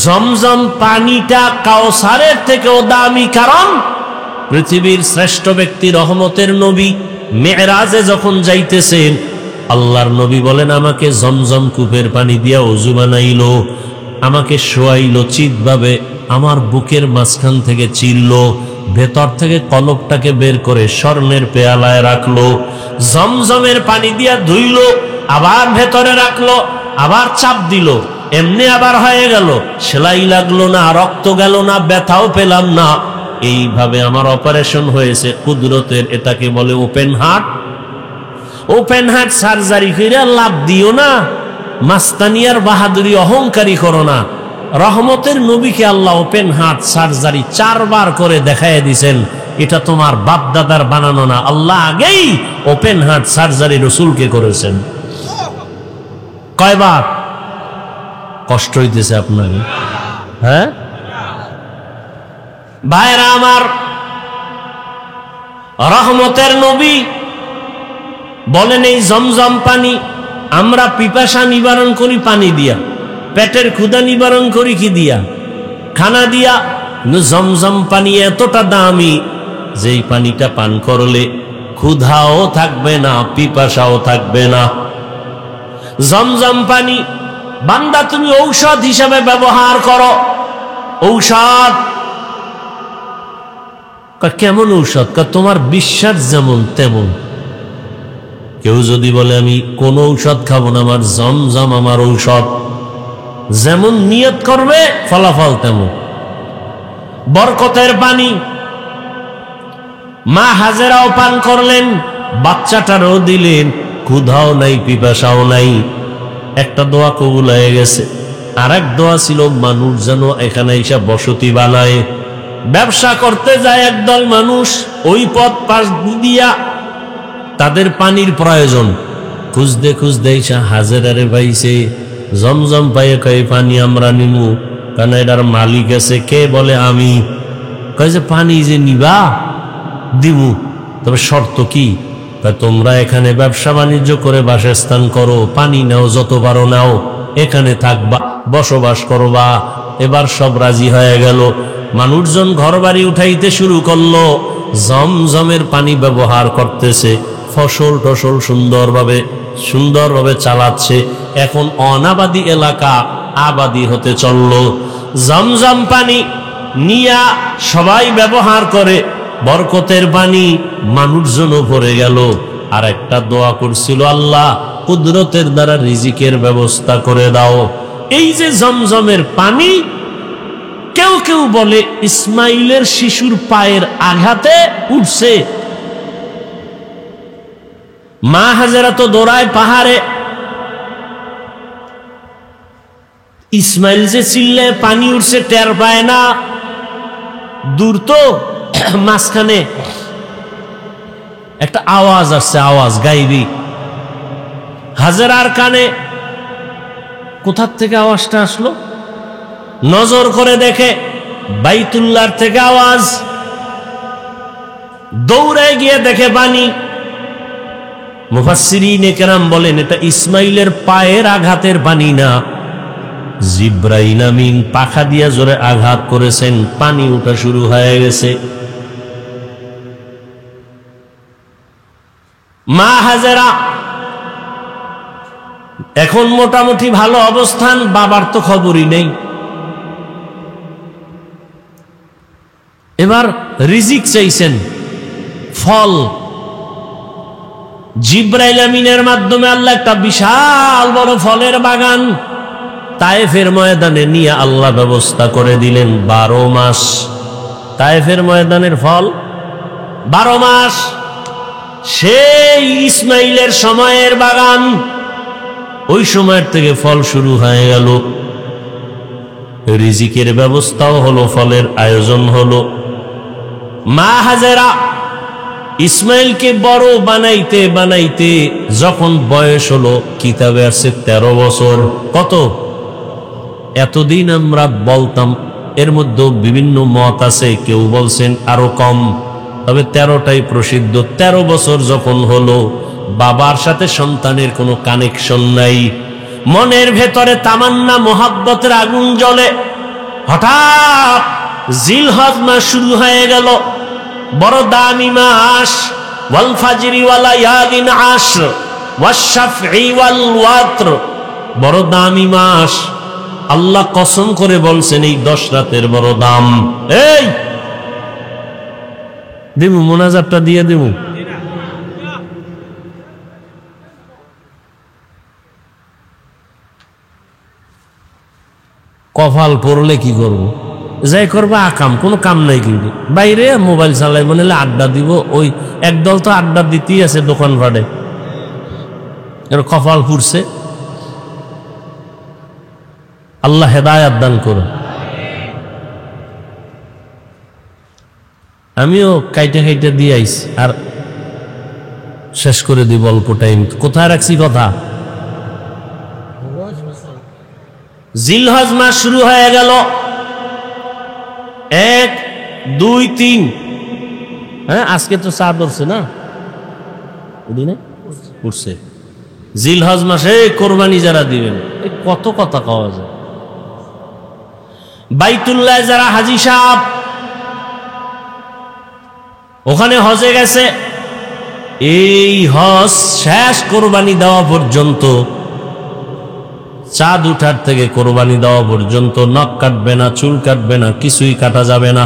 জমজম পানিটা কাউসারের থেকেও দামি, কারণ পৃথিবীর শ্রেষ্ঠ ব্যক্তি রহমতের নবী মেরাজে যখন যাইতেছেন, আল্লাহর নবী বলেন, আমাকে জমজম কূপের পানি দিয়া ওযু বানাইলো, আমাকে শোয়াইলো চিৎভাবে, আমার বুকের মাঝখান থেকে চিরল, ভেতর থেকে কলবটাকে বের করে স্বর্ণের পেয়ালায় রাখলো, জমজমের পানি দিয়া ধুইলো, আবার ভেতরে রাখলো, আবার চাপ দিল, এমনি আবার হয়ে গেল, সেলাই লাগলো না, রক্ত গেল না, ব্যথাও পেলাম না। এইভাবে আমার অপারেশন হয়েছে কুদরতের। এটাকে বলে open heart. Open heart surgery করে লাভ দিও না, মাস্তানিয়ার বাহাদুরি অহংকারী করো না। রহমতের নবীকে আল্লাহ ওপেন হার্ট সার্জারি 4 বার করে দেখাইয়া দিছেন। এটা তোমার বাপ দাদার বানানো না, আল্লাহ আগেই ওপেন হার্ট সার্জারি রসুলকে করেছেন। কয়বার? কষ্ট হইতেছে আপনাকে? হ্যাঁ ভাইরা আমার, রহমতের নবী বলেন এই জমজম পানি আমরা পিপাসা নিবারণ করি পানি দিয়া, পেটের ক্ষুধা নিবারণ করি কি দিয়া? খানা দিয়া। কিন্তু জমজম পানি এতটা দামি যে এই পানিটা পান করলে ক্ষুধাও থাকবে না, পিপাসাও থাকবে না। জমজম পানি বান্দা তুমি ঔষধ হিসাবে ব্যবহার করো। ঔষধ কেমন ঔষধ? তোমার বিশ্বাস যেমন তেমন। কেউ যদি বলে আমি কোন ঔষধ খাবো না, আমার জমজম আমার ঔষধ, যেমন নিয়ত করবে ফলাফল তেমন। বরকতের পানি মা হাজেরাও পান করলেন, বাচ্চাটারও দিলেন, ক্ষুধাও নাই, পিপাসাও নাই। একটা দোয়া কবুল হয়ে গেছে। আর এক দোয়া ছিল মানুষ যেন এখানে এসে বসতি বানায়। ব্যবসা করতে যায় একদল মানুষ, ওই পথ পাশ দিয়া তাদের পানির প্রয়োজন, খুঁজতে খুঁজতে এসে হাজেরারে পাইছে। জমজম পাইয়ে কয় পানি আমরা নিমু, কারণ এটার মালিক আছে। কে? বলে আমি। কয় যে পানি যে নিবা দিমু, তবে শর্ত কি? তোমরা এখানে ব্যবসা বাণিজ্য করে বাসস্থান করো, পানি নাও, যত পারো নাও, এখানে থাকবা, বসবাস করবা। এবার সব রাজি হয়ে গেল। মানুষজন ঘর বাড়ি উঠাইতে শুরু করলো, জমজমের পানি ব্যবহার করতেছে, ফসল টসল সুন্দরভাবে চালাচ্ছে। এখন অনাবাদী এলাকা আবাদী হতে চলল। জমজম পানি নিয়া সবাই ব্যবহার করে, বরকতের পানি মানুষজনও ভরে গেল। আর একটা দোয়া করছিল, আল্লাহ কুদরতের দ্বারা রিজিকের ব্যবস্থা করে দাও। এই যে জমজমের পানি, কেউ কেউ বলে ইসমাইলের শিশুর পায়ের আঘাতে উঠছে। মা হাজেরা তো দৌড়ায় পাহাড়ে, ইসমাইল যে চিল্লে পানি উঠছে টের পায় না, দূর তো। মাঝখানে একটা আওয়াজ আসছে, আওয়াজ গাইবি। হাজেরার কানে কোথার থেকে আওয়াজটা আসলো? নজর করে দেখে বাইতুল্লাহর থেকে আওয়াজ। দৌড়ে গিয়ে দেখে পানি। মুফাসসিরিনে কেরাম বলেন এটা ইসমাইলের পায়ের আঘাতের পানি না, জিব্রাইল আমিন পাখা দিয়া জোরে আঘাত করেছেন, পানি ওঠা শুরু হয়ে গেছে। মা হাজেরা এখন মোটামুটি ভালো অবস্থান, বাবার তো খবরই নেই। এবার রিজিক চাইছেন, ফল। জিব্রাইল আমিনের মাধ্যমে আল্লাহ একটা বিশাল বড় ফলের বাগান তায়েফের ময়দানে নিয়ে আল্লাহ ব্যবস্থা করে দিলেন। 12 মাস তায়েফের ময়দানের ফল, 12 মাস। সেই ইসমাইলের সময়ের বাগান, ওই সময়ের থেকে ফল শুরু হয়ে গেল। রিজিকের ব্যবস্থাও হলো, ফলের আয়োজন হলো। মা হাজেরা ইসমাইলকে বড় বানাইতে বানাইতে যখন বয়স হলো, কিতাবে আছে 13 বছর। কত? এতদিন আমরা বলতাম, এর মধ্যে বিভিন্ন মত আছে, কেউ বলছেন আরো কম, তবে 13টাই প্রসিদ্ধ। 13 বছর যখন হলো, বাবার সাথে সন্তানের কোনো কানেকশন নাই, মনের ভেতরে তামান্না মোহাব্বতের আগুন জ্বলে। হঠাৎ জিলহজ মাস শুরু হয়ে গেল, বড় দামি মাস। ওয়াল ফাজরি ওয়া লায়ালিন আশর ওয়াশ শাফঈ ওয়াল ওয়াতর, বড় দামি মাস। আল্লাহ কসম করে বলছেন এই 10 রাতের বড় দাম। এই দিমু, মোনাজাতটা দিয়ে দিমু। কপাল পড়লে কি করব, যাই করবো আকাম, কোনো কাম নাই। কিন্তু বাইরে মোবাইল চালাই মনে হলে আড্ডা দিব, ওই একদল তো আড্ডা দিতেই আছে দোকান ভাড়ে, কপাল পুড়ছে। আল্লাহ হেদায়াত দান করো। আমিও কাইটে কাইটে দিয়ে আইছি, আর শেষ করে দিব অল্প টাইম। কোথায় রাখছি কথা? জিলহজ মাস শুরু হয়ে গেল, 1, 2, 3। হ্যাঁ, আজকে তো চাঁদ ধরছে না, উঠছে। জিলহজ মাসে কোরবানি যারা দিবেন, কত কথা কওয়া যায়। বাইতুল্লাহ যারা হাজী সাহেব ওখানে হজে গেছে, এই হজ শেষ কোরবানি দেওয়া পর্যন্ত, চাঁদ উঠার থেকে কোরবানি দেওয়া পর্যন্ত নখ কাটবে না, চুল কাটবে না, কিছুই কাটা যাবে না।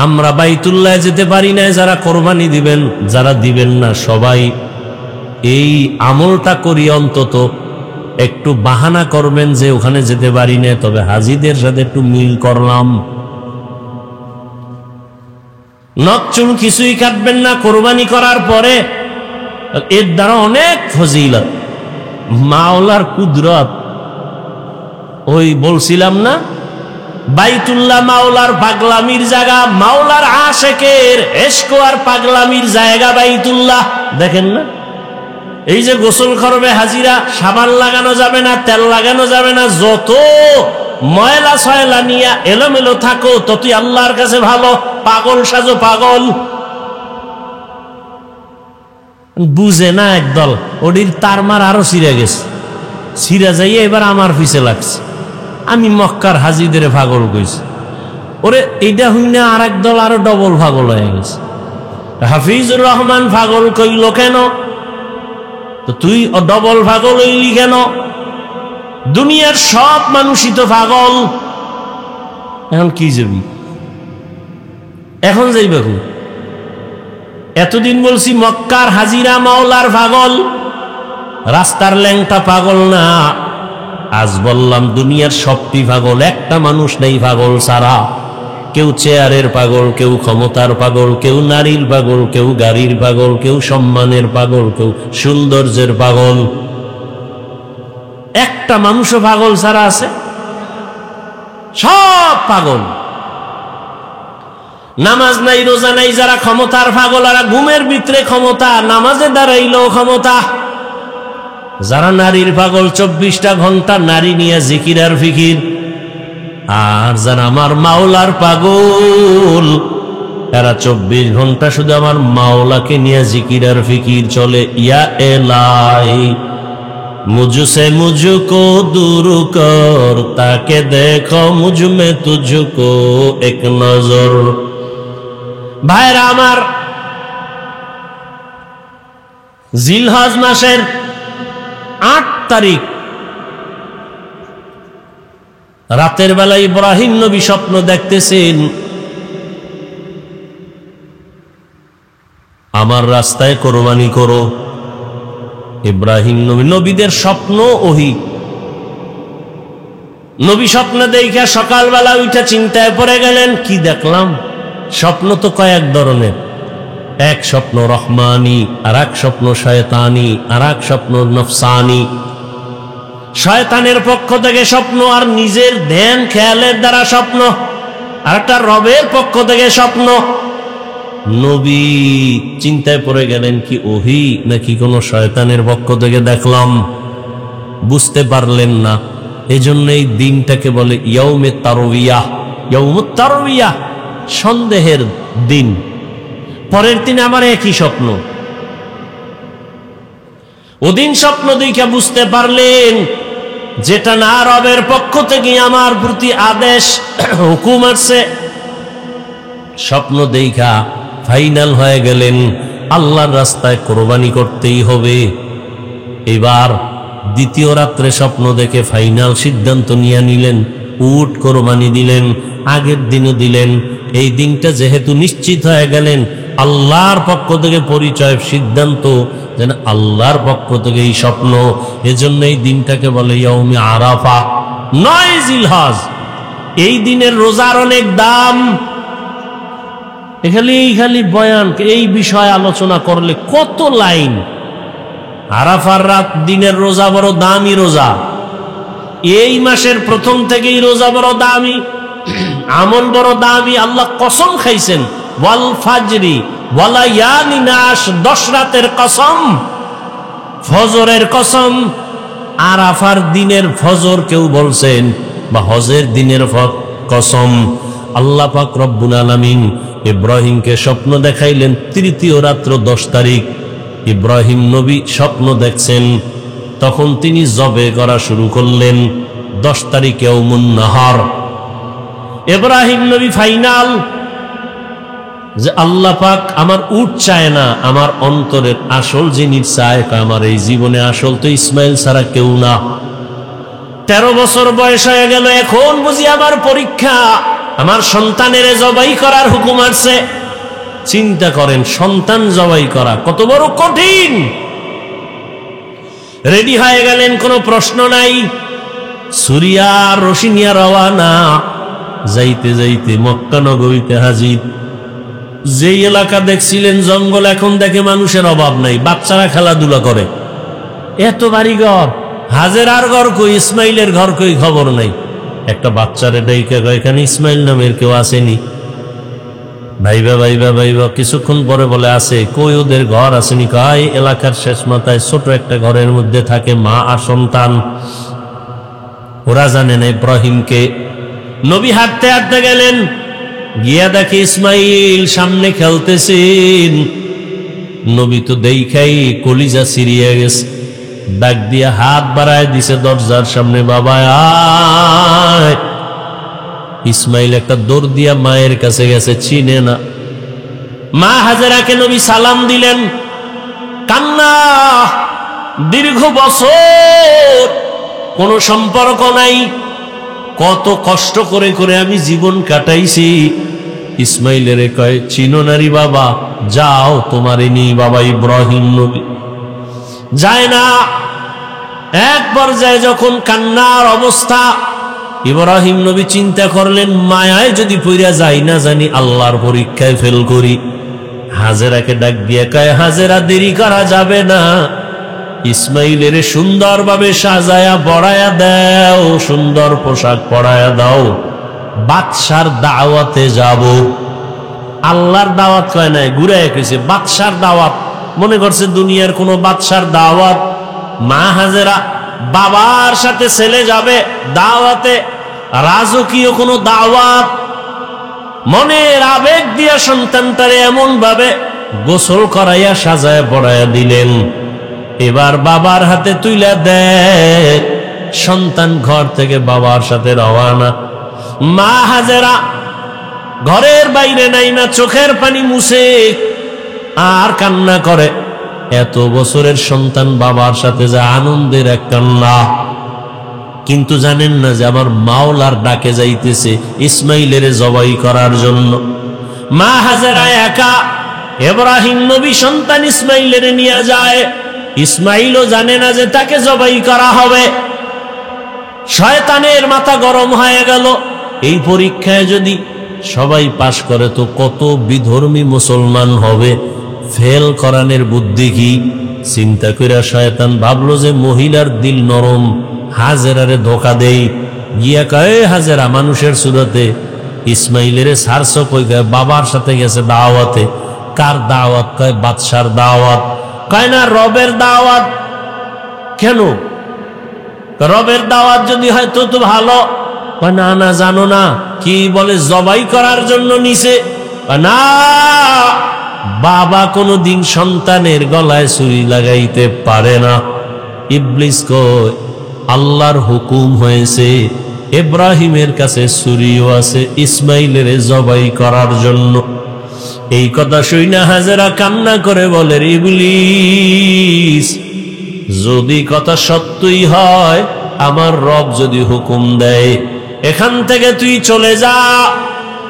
আমরা বাইতুল্লাহ যেতে পারি না, যারা কোরবানি দিবেন, যারা দিবেন না সবাই এই আমলটা করি, অন্তত একটু বাহানা করবেন যে ওখানে যেতে পারি না, তবে হাজীদের সাথে একটু মিল করলাম। নখ চুল কিছুই কাটবেন না কোরবানি করার পরে। এর দ্বারা অনেক ফজিলত, মাওলার কুদরত। ওই বলছিলাম না, বাইতুল্লাহ মাওলার পাগলামির জায়গা, মাওলার আশেকের ইশক আর পাগলামির জায়গা বাইতুল্লাহ। দেখেন না, এই যে গোসল করবে হাজিরা, সাবান লাগানো যাবে না, তেল লাগানো যাবে না, যত ময়লা সয়লা নিয়ে এলোমেলো থাকো ততই আল্লাহর কাছে ভালো। পাগল সাজো পাগল, বুঝে না একদল, ওডির তার মার আরো ছিঁড়ে গেছে, ছিঁড়া যাইয়ে এবার আমার পিছে লাগছে। আমি মক্কার হাজিদের পাগল কইছি, ওরে এইটা হই না, আর একদল আরো ডবল পাগল হয়ে গেছে। হাফিজুর রহমান পাগল কইল কেন? তো তুই ডবল পাগল হইলি কেন? দুনিয়ার সব মানুষই তো পাগল, এখন কি যাবি? এখন যাইবা কই? এতদিন বলছি মক্কার হাজিরা মাওলার পাগল, রাস্তার ল্যাংটা পাগল না। আজ বললাম দুনিয়ার সবটি পাগল, একটা মানুষ নেই পাগল ছাড়া। কেউ চেয়ারের পাগল, কেউ ক্ষমতার পাগল, কেউ নারীর পাগল, কেউ গাড়ির পাগল, কেউ সম্মানের পাগল, কেউ সৌন্দর্যের পাগল। একটা মানুষও পাগল ছাড়া আছে? সব পাগল। নামাজ নাই, রোজা নাই, যারা ক্ষমতার পাগল, আর ঘুমের ভিতরে ক্ষমতা, নামাজে দাঁড়াইলেও ক্ষমতা। যারা নারীর পাগল, 24টা ঘন্টা নারী নিয়ে জিকির আর ফিকির। আর যারা আমার মাওলার পাগল, এরা 24 ঘন্টা শুধু আমার মাওলাকে নিয়ে জিকির আর ফিকির চলে। ইয়া এলাই মুঝসে মুঝকো দূর কর, তাকে দেখো মুঝমে তুঝকো এক নজর। ভাইরা আমার, জিলহজ মাসের 8 তারিখ রাতের বেলা ইব্রাহিম নবী স্বপ্ন দেখতেছেন, আমার রাস্তায় কোরবানি করো। ইব্রাহিম নবী, নবীদের স্বপ্ন ওহি। নবী স্বপ্ন দেখা সকালবেলা উঠে চিন্তায় পড়ে গেলেন, কি দেখলাম? স্বপ্ন তো কয়েক ধরনের, এক স্বপ্ন রহমানি, আর এক স্বপ্ন শয়তানি, আর এক স্বপ্ন নফসানি। শয়তানের পক্ষ থেকে স্বপ্ন, আর নিজের ধ্যান খেয়ালের দ্বারা স্বপ্ন, আর একটা রবের পক্ষ থেকে স্বপ্ন। নবী চিন্তায় পড়ে গেলেন, কি ওহি নাকি কোনো শয়তানের পক্ষ থেকে দেখলাম? বুঝতে পারলেন না। এজন্য এই দিনটাকে বলে ইয়াউমে তারবিয়াহ। ইয়াউমুত তারবিয়াহ, সন্দেহের দিন। পরের দিন আমার একই স্বপ্ন। ওদিন স্বপ্ন দেখা বুঝতে পারলেন যেটা না রবের পক্ষ থেকে আমার প্রতি আদেশ হুকুম আসছে। স্বপ্ন দেখা ফাইনাল হয়ে গেলেন, আল্লাহর রাস্তায় কোরবানি করতেই হবে। এবার দ্বিতীয় রাত্রে স্বপ্ন দেখে ফাইনাল সিদ্ধান্ত নিয়ে নিলেন, উট কোরবানি দিলেন। আগের দিনও দিলেন, এই দিনটা যেহেতু নিশ্চিত হয়ে গেলেন, আল্লাহর পক্ষ থেকে পরিচয় সিদ্ধান্ত যেন আল্লাহর পক্ষ থেকে এই স্বপ্ন, এজন্য এই দিনটাকে বলে ইয়াউমে আরাফা, 9 জিলহজ। এই দিনের রোজার অনেক দাম। খালি বয়ান, এই বিষয়ে আলোচনা করলে কত লাইন। আরাফার রাত দিনের রোজা বড় দামি রোজা। এই মাসের প্রথম থেকেই রোজা বড় দামি, আমল বড় দামি। আল্লাহ কসম খাইছেন, ওয়াল ফাজরি ওয়ালায়ালিন আশ, 10 রাতের কসম, ফজরের কসম। আরাফার দিনের ফজর কেউ বলছেন, বা হজের দিনের কসম। আল্লাহ পাক রব্বুল আলামিন ইব্রাহিমকে স্বপ্ন দেখাইলেন তৃতীয় রাত্র 10 তারিখ। ইব্রাহিম নবী স্বপ্ন দেখছেন, তখন তিনি জবে করা শুরু করলেন 10 তারিখ ইয়াউমুন নাহার। ইব্রাহিম নবী ফাইনাল যে আল্লাহ পাক আমার উট চায় না, আমার অন্তরের আসল জিনিস চায়। আমার এই জীবনে আসল তো ইসমাইল ছাড়া কেউ না। 13 বছর বয়স হয়ে গেল, এখন বুঝি আমার পরীক্ষা, আমার সন্তানের জবাই করার হুকুম আসছে। চিন্তা করেন, সন্তান জবাই করা কত বড় কঠিন। রেডি হয়ে গেলেন, কোনো প্রশ্ন নাই। সুরিয়া রশিনিয়া রওয়ানা। যাইতে যাইতে মক্কা নগরীতে হাজির। যেই এলাকা দেখছিলেন জঙ্গল, এখন দেখে মানুষের অভাব নাই, বাচ্চারা খেলাধুলা করে। এত বাড়িঘর, হাজেরার ঘর কই, ইসমাইলের ঘর কই, খবর নাই। একটা বাচ্চারে ডাইকা কয়, এখানে ইসমাইল নামের কেউ আসেনি? ভাইবা ভাইবা ভাইবা, কিছুক্ষণ পরে বলে আছে। কই ওদের ঘর আসেনি? কয় এলাকার শেষ মাথায় ছোট একটা ঘরের মধ্যে থাকে মা আর সন্তান। ওরা জানে না ইব্রাহিমকে। নবী হাঁটতে হাঁটতে গেলেন, গিয়া দেখে ইসমাইল সামনে খেলতেছেন। নবী তো দেখাই কলিজা সিরিয়া গেছে, ডাক দিয়া হাত বাড়ায় দিছে দরজার সামনে, বাবা আয়। ইসমাইল একটা দৌড় দিয়া মায়ের কাছে গেছে, চিনে না। মা হাজেরাকে নবী সালাম দিলেন, কান্না। দীর্ঘ বছর কোনো সম্পর্ক নাই, কত কষ্ট করে করে আমি জীবন কাটাইছি। ইসমাইলের কয়, চিনো নারী বাবা, যাও তোমারে নি। বাবা ইব্রাহিম নবী যায় না। এক পর্যায়ে যখন কান্নার অবস্থা, ইব্রাহিম নবী চিন্তা করলেন, মায়ায় যদি পইরা যাই না জানি আল্লাহর পরীক্ষায় ফেল করি। হাজেরাকে ডাক দিয়ে কয়, হাজেরা দেরি করা যাবে না, ইসমাইলের সুন্দরভাবে সাজায়া পড়ায়া দাও, সুন্দর পোশাক পরায়া দাও, বাদশার দাওয়াতে যাব। আল্লাহর দাওয়াত কয় নাই, ঘুরায় কইছে বাদশার দাওয়াত। মনে করছে দুনিয়ার কোনো বাদশার দাওয়াত। মা হাজেরা বাবার সাথে ছেলে যাবে দাওয়াতে, রাজকীয় কোনো দাওয়াত। মনের আবেগ দিয়া সন্তানটারে এমন ভাবে গোসল করাইয়া সাজায় পড়াইয়া দিলেন। এবার বাবার হাতে তুইলা দেয়, সন্তান ঘর থেকে বাবার সাথে রওয়ানা। মা হাজেরা ঘরের বাইরে নাই না, চোখের পানি মুছে আর কান্না করে। এত বছরের সন্তান বাবার সাথে যা আনন্দের এক কান্না। কিন্তু জানেন না যে আমার মাওলার ডাকে যাইতেছে ইসমাইলের জবাই করার জন্য। মা হাজেরা একা, ইব্রাহিম নবী সন্তান ইসমাইলের নিয়ে যায়। ইসমাইলও জানে না যে তাকে জবাই করা হবে। শয়তানের মাথা গরম হয়ে গেল, এই পরীক্ষায় যদি সবাই পাশ করে তো কত বিধর্মী মুসলমান হবে, ফেল করানোর বুদ্ধি কি? চিন্তা করে শয়তান ভাবলো যে মহিলার দিল নরম, হাজেরারে ধোকা দেই। গিয়া কয়, হাজেরা মানুষের সুরতে ইসমাইলের সারস কই, বাবার সাথে গেছে দাওয়াতে। কার দাওয়াত? কয় বাদশার দাওয়াত। কয় না, রবের দাওয়াত। কেন? রবের দাওয়াত যদি হয় তো তো ভালো। না না, জানো না কি বলে, জবাই করার জন্য নিছে। না, বাবা কোনদিন সন্তানের গলায় ছুরি লাগাইতে পারে না। ইবলিস কয়, আল্লাহর হুকুম হয়েছে, ইব্রাহিমের কাছে ছুরিও আছে ইসমাইলের জবাই করার জন্য। এই কথা শুইনা হাজেরা কান্না করে বলে, ইবলিস, যদি কথা সত্যই হয়, আমার রব যদি হুকুম দেয় এখান থেকে তুই চলে যা,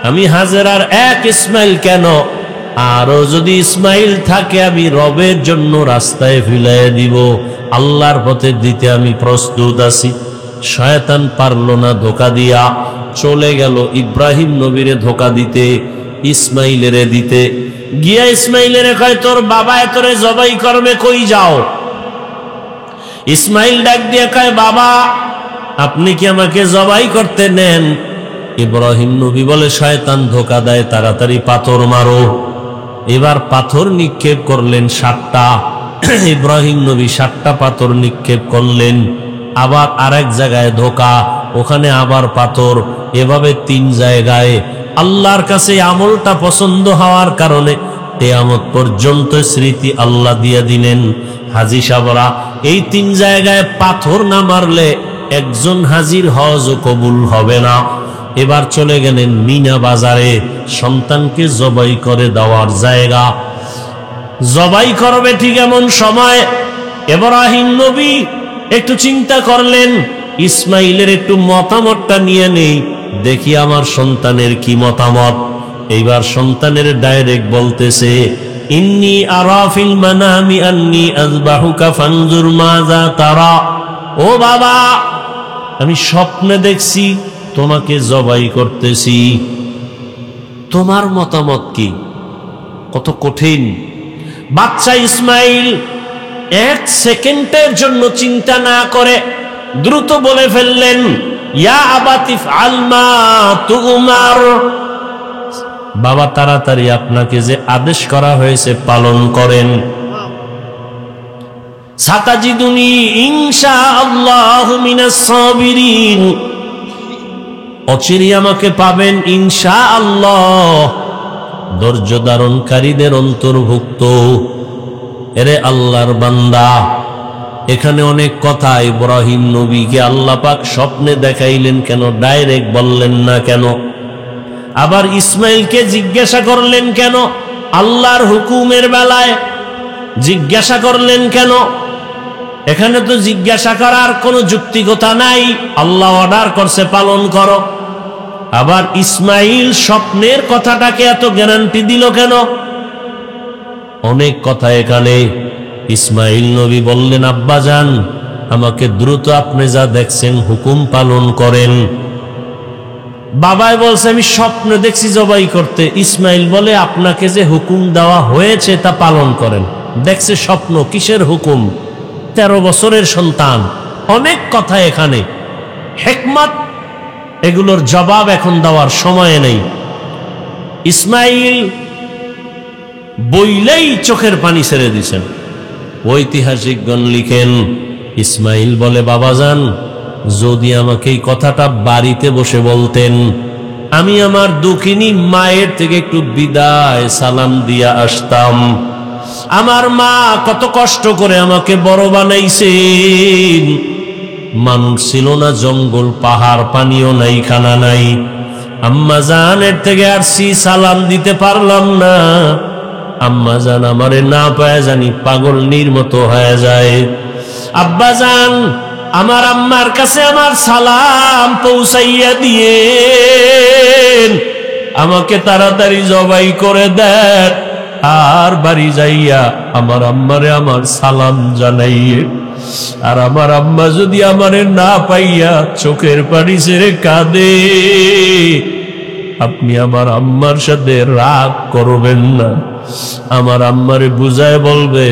আমি হাজেরার এক ইসমাইল কেন, আরো যদি ইসমাইল থাকে আমি রবের জন্য রাস্তায় ফিলাই দিব, আল্লাহর পথে দিতে আমি প্রস্তুত আছি। শয়তান পারল না, ধোকা দিয়া চলে গেল ইব্রাহিম নবীরে ধোকা দিতে, ইসমাইলেরে দিতে গিয়া ইসমাইলের কয় তোর বাবা তোরে জবাই করবে, কই যাও? ইসমাইল ডাক দিয়ে কয় বাবা আপনি কি আমাকে জবাই করতে নেন? ইব্রাহিম নবী বলে শয়তান ধোকা দেয়, তাড়াতাড়ি পাথর মারো। এবার পাথর নিক্ষেপ করলেন 7টা। ইব্রাহিম নবী 7টা পাথর নিক্ষেপ করলেন, আবার আরেক জায়গায় ধোকা, ওখানে আবার পাথর, এভাবে 3 জায়গায়। আল্লাহর কাছে আমলটা পছন্দ হওয়ার কারণে কিয়ামত পর্যন্ত স্মৃতি আল্লাহ দিয়ে দিলেন। হাজী সাহেবরা এই 3 জায়গায় পাথর না মারলে একজন হাজির হজ কবুল হবে না। এবার চলে গেলেন মিনা বাজারে, সন্তানকে জবাই করে দেওয়ার জায়গা। জবাই করবে ঠিক এমন সময় ইব্রাহিম নবী একটু চিন্তা করলেন, ইসমাইলের একটু মতামতটা নিয়ে নেই, দেখি আমার সন্তানের কি মতামত। এইবার সন্তানের ডাইরেক্ট বলতেছে ইন্নী আরা ফিল মানামি আন্নী আযবাহুকা ফানজুর মাযা তারা। ও বাবা আমি স্বপ্নে দেখছি তোমাকে জবাই করতেছি, তোমার মতামত কি? কত কঠিন। বাচ্চা ইসমাইল 1 সেকেন্ডের জন্য চিন্তা না করে দ্রুত বলে ফেললেন ইয়া আবাতি ফাআল মা তুমার। বাবা তাড়াতাড়ি আপনাকে যে আদেশ করা হয়েছে পালন করেন। সাতাজিদুনি ইনশাআল্লাহু মিনাস সাবিরিন, অচিরেই আমাকে পাবেন ইনশাআল্লাহ ধৈর্য ধারণকারীদের অন্তর্ভুক্ত। এরে আল্লাহর বান্দা, এখানে অনেক কথা। ইব্রাহিম নবীকে আল্লাহ পাক স্বপ্নে দেখাইলেন কেন, ডাইরেক্ট বললেন না কেন? আবার ইসমাইলকে জিজ্ঞাসা করলেন কেন? আল্লাহর হুকুমের বেলায় জিজ্ঞাসা করলেন কেন? এখানে তো জিজ্ঞাসা করার কোনো যুক্তিকতা নাই, আল্লাহ অর্ডার করছে পালন করো। আবার ইসমাইল স্বপ্নের কথাটাকে এত গ্যারান্টি দিল কেন? অনেক কথা এখানে। ইসমাইল নবী বললেন আব্বাজান আমাকে দ্রুত আপনি যা দেখছেন হুকুম পালন করেন। বাবাই বলছে আমি স্বপ্নে দেখছি জবাই করতে। ইসমাইল বলে আপনাকে যে হুকুম দেওয়া হয়েছে তা পালন করেন। দেখছে স্বপ্ন, কিসের হুকুম? 13 বছরের সন্তান। অনেক কথা এখানে, হিকমত, এগুলোর জবাব এখন দেওয়ার সময় নেই। ইসমাইল বইলেই চোখের পানি ছেড়ে দিছেন। ঐতিহাসিকগণ লিখেন ইসমাইল বলে বাবাজান যদি আমাকে এই কথাটা বাড়িতে বসে বলতেন, আমি আমার দুঃখিনী মায়ের থেকে একটু বিদায় সালাম দিয়া আসতাম। আমার মা কত কষ্ট করে আমাকে বড় বানাইছেন। মানুষ ছিল না, জঙ্গল পাহাড়, পানিও নাই, খানা নাই। আম্মা জানের থেকে আসছি, সালাম দিতে পারলাম না। আম্মা জান আমারে না পায় জানি পাগলনির মতো হয়ে যায়। আব্বা জান আমার আম্মার কাছে আমার সালাম পৌঁছাইয়া দিয়ে আমাকে তাড়াতাড়ি জবাই করে দেন, আর বাড়ি যাইয়া আমার আম্মারে আমার সালাম জানাইয়ে। আর আমার আম্মা যদি আমারে না পাইয়া চোখের পানি ছেড়ে কাঁদে, আপনি আমার আম্মার সাথে রাগ করবেন না। আমার আম্মারে বুঝায় বলবে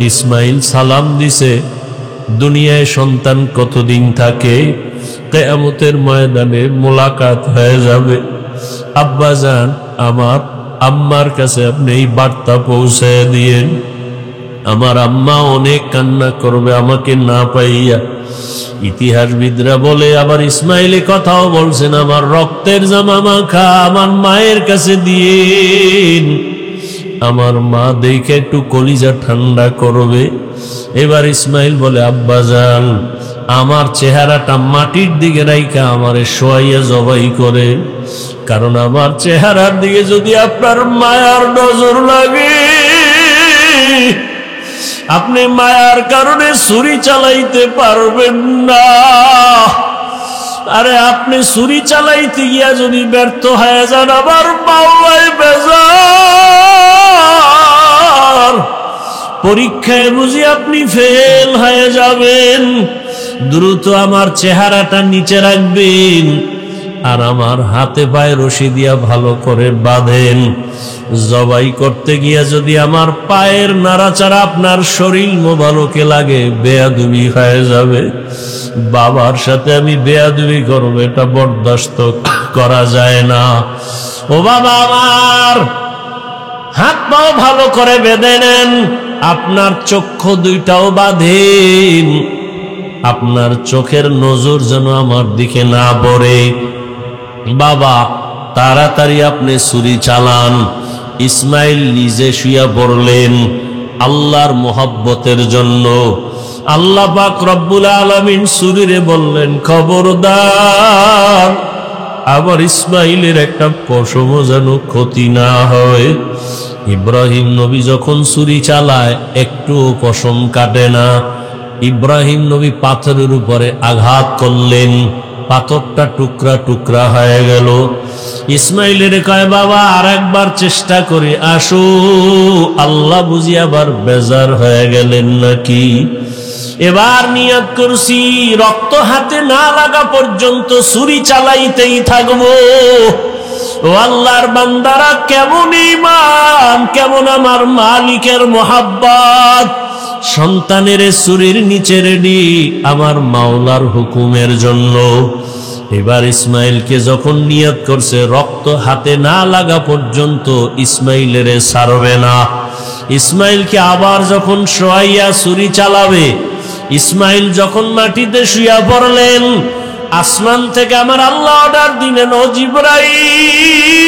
ইসমাইল সালাম দিছে। দুনিয়ায় সন্তান কতদিন থাকে, কিয়ামতের ময়দানে মোলাকাত হয়ে যাবে। আব্বাজান আমার আম্মার কাছে আপনি এই বার্তা পৌঁছে দিয়েন। আমার আম্মা অনেক কান্না করবে আমাকে না পাইয়া। ইতিহাসবিদরা বলে আবার ইসমাইল কথাও বলছেন আমার রক্তের জামা মাখা আমার মায়ের কাছে দিয়েন, আমার মা দেখে একটু কলিজা ঠান্ডা করবে। এবার ইসমাইল বলে আব্বাজান আমার চেহারাটা মাটির দিকে রাইখা আমারে শোয়াইয়া জবাই করে, কারণ আমার চেহারার দিকে যদি আপনার মায়ার নজর লাগে, আপনি মায়ার কারণে ছুরি চালাইতে পারবেন না। আরে আপনি ছুরি চালাইতে গিয়া যদি ব্যর্থ হয়ে যান, আবার মাওলাই বেজার, পরীক্ষায় বুঝি আপনি ফেল হয়ে যাবেন। দ্রুত আমার চেহারাটা নিচে রাখবেন আর আমার হাতে পায়ে রশি দিয়া ভালো করে বাঁধেন। জবাই করতে গিয়া যদি আমার পায়ের নাড়াচাড়া আপনার শরীর মোবারকে লাগে, বেয়াদবি হয়ে যাবে। বাবার সাথে আমি বেয়াদবি করবো, এটা বরদাস্ত করা যায় না। ও বাবা আমার, হাত পাও ভালো করে বেঁধে নেন, আপনার চক্ষু দুইটাও বাঁধেন, আপনার চোখের নজর যেন আমার দিকে না পড়ে। বাবা তাড়াতাড়ি আপনি ছুরি চালান। ইসমাইল নিজে শুয়া পড়লেন আল্লাহর মোহাব্বতের জন্য। আল্লাহ পাক রব্বুল আলামিন ছুরিরে বললেন, খবরদার আবার ইসমাইলের একটা পশমও যেন ক্ষতি না হয়। ইব্রাহিম নবী যখন ছুরি চালায় একটু পশম কাটে না। ইব্রাহিম নবী পাথরের উপরে আঘাত করলেন, পাথরটা টুকরা টুকরা হয়ে গেল। ইসমাইলের কয়, বাবা আর একবার চেষ্টা করি, আসো। আল্লাহ বুঝি আবার বেজার হয়ে গেলেন নাকি? এবার নিয়ত করছি, রক্ত হাতে না লাগা পর্যন্ত ছুরি চালাইতেই থাকবো। ও আল্লাহর বান্দারা, কেমন ঈমান, কেমন আমার মালিকের মোহাব্বত। সন্তানের ছুরির নিচে রেডি আমার মাওলার হুকুমের জন্য। এবার ইসমাইলকে যখন নিয়ত করছে রক্ত হাতে না লাগা পর্যন্ত ইসমাইলের ছাড়বে না। ইসমাইলকে আবার যখন শোয়াইয়া ছুরি চালাবে, ইসমাইল যখন মাটিতে শুয়া পড়লেন, আসমান থেকে আমার আল্লাহ অর্ডার দিলেন, ও জিবরাইল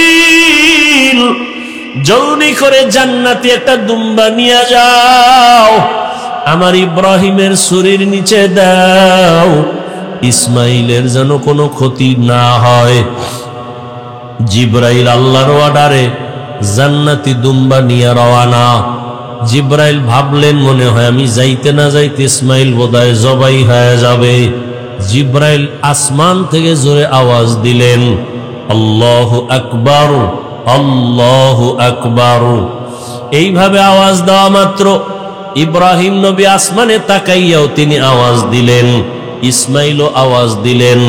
জলদি করে জান্নাতি একটা দুম্বা নিয়ে যাও, আমার ইব্রাহিমের ছুরির নিচে দাও, ইসমাইলের যেন কোনো ক্ষতি না হয়। জিবরাইল আল্লাহর অর্ডারে জান্নাতি দুম্বা নিয়ে রওয়ানা। জিবরাইল ভাবলেন, মনে হয় আমি যাইতে না যাইতে ইসমাইল বোধহয় জবাই হয়ে যাবে। জিবরাইল আসমান থেকে জোরে আওয়াজ দিলেন, আল্লাহু আকবার, আল্লাহু আকবার। এইভাবে আওয়াজ দেওয়া মাত্র ইব্রাহিম নবী আসমানে তাকাইয়াও তিনি আওয়াজ দিলেন, ইসমাইলও আওয়াজ দিলেন,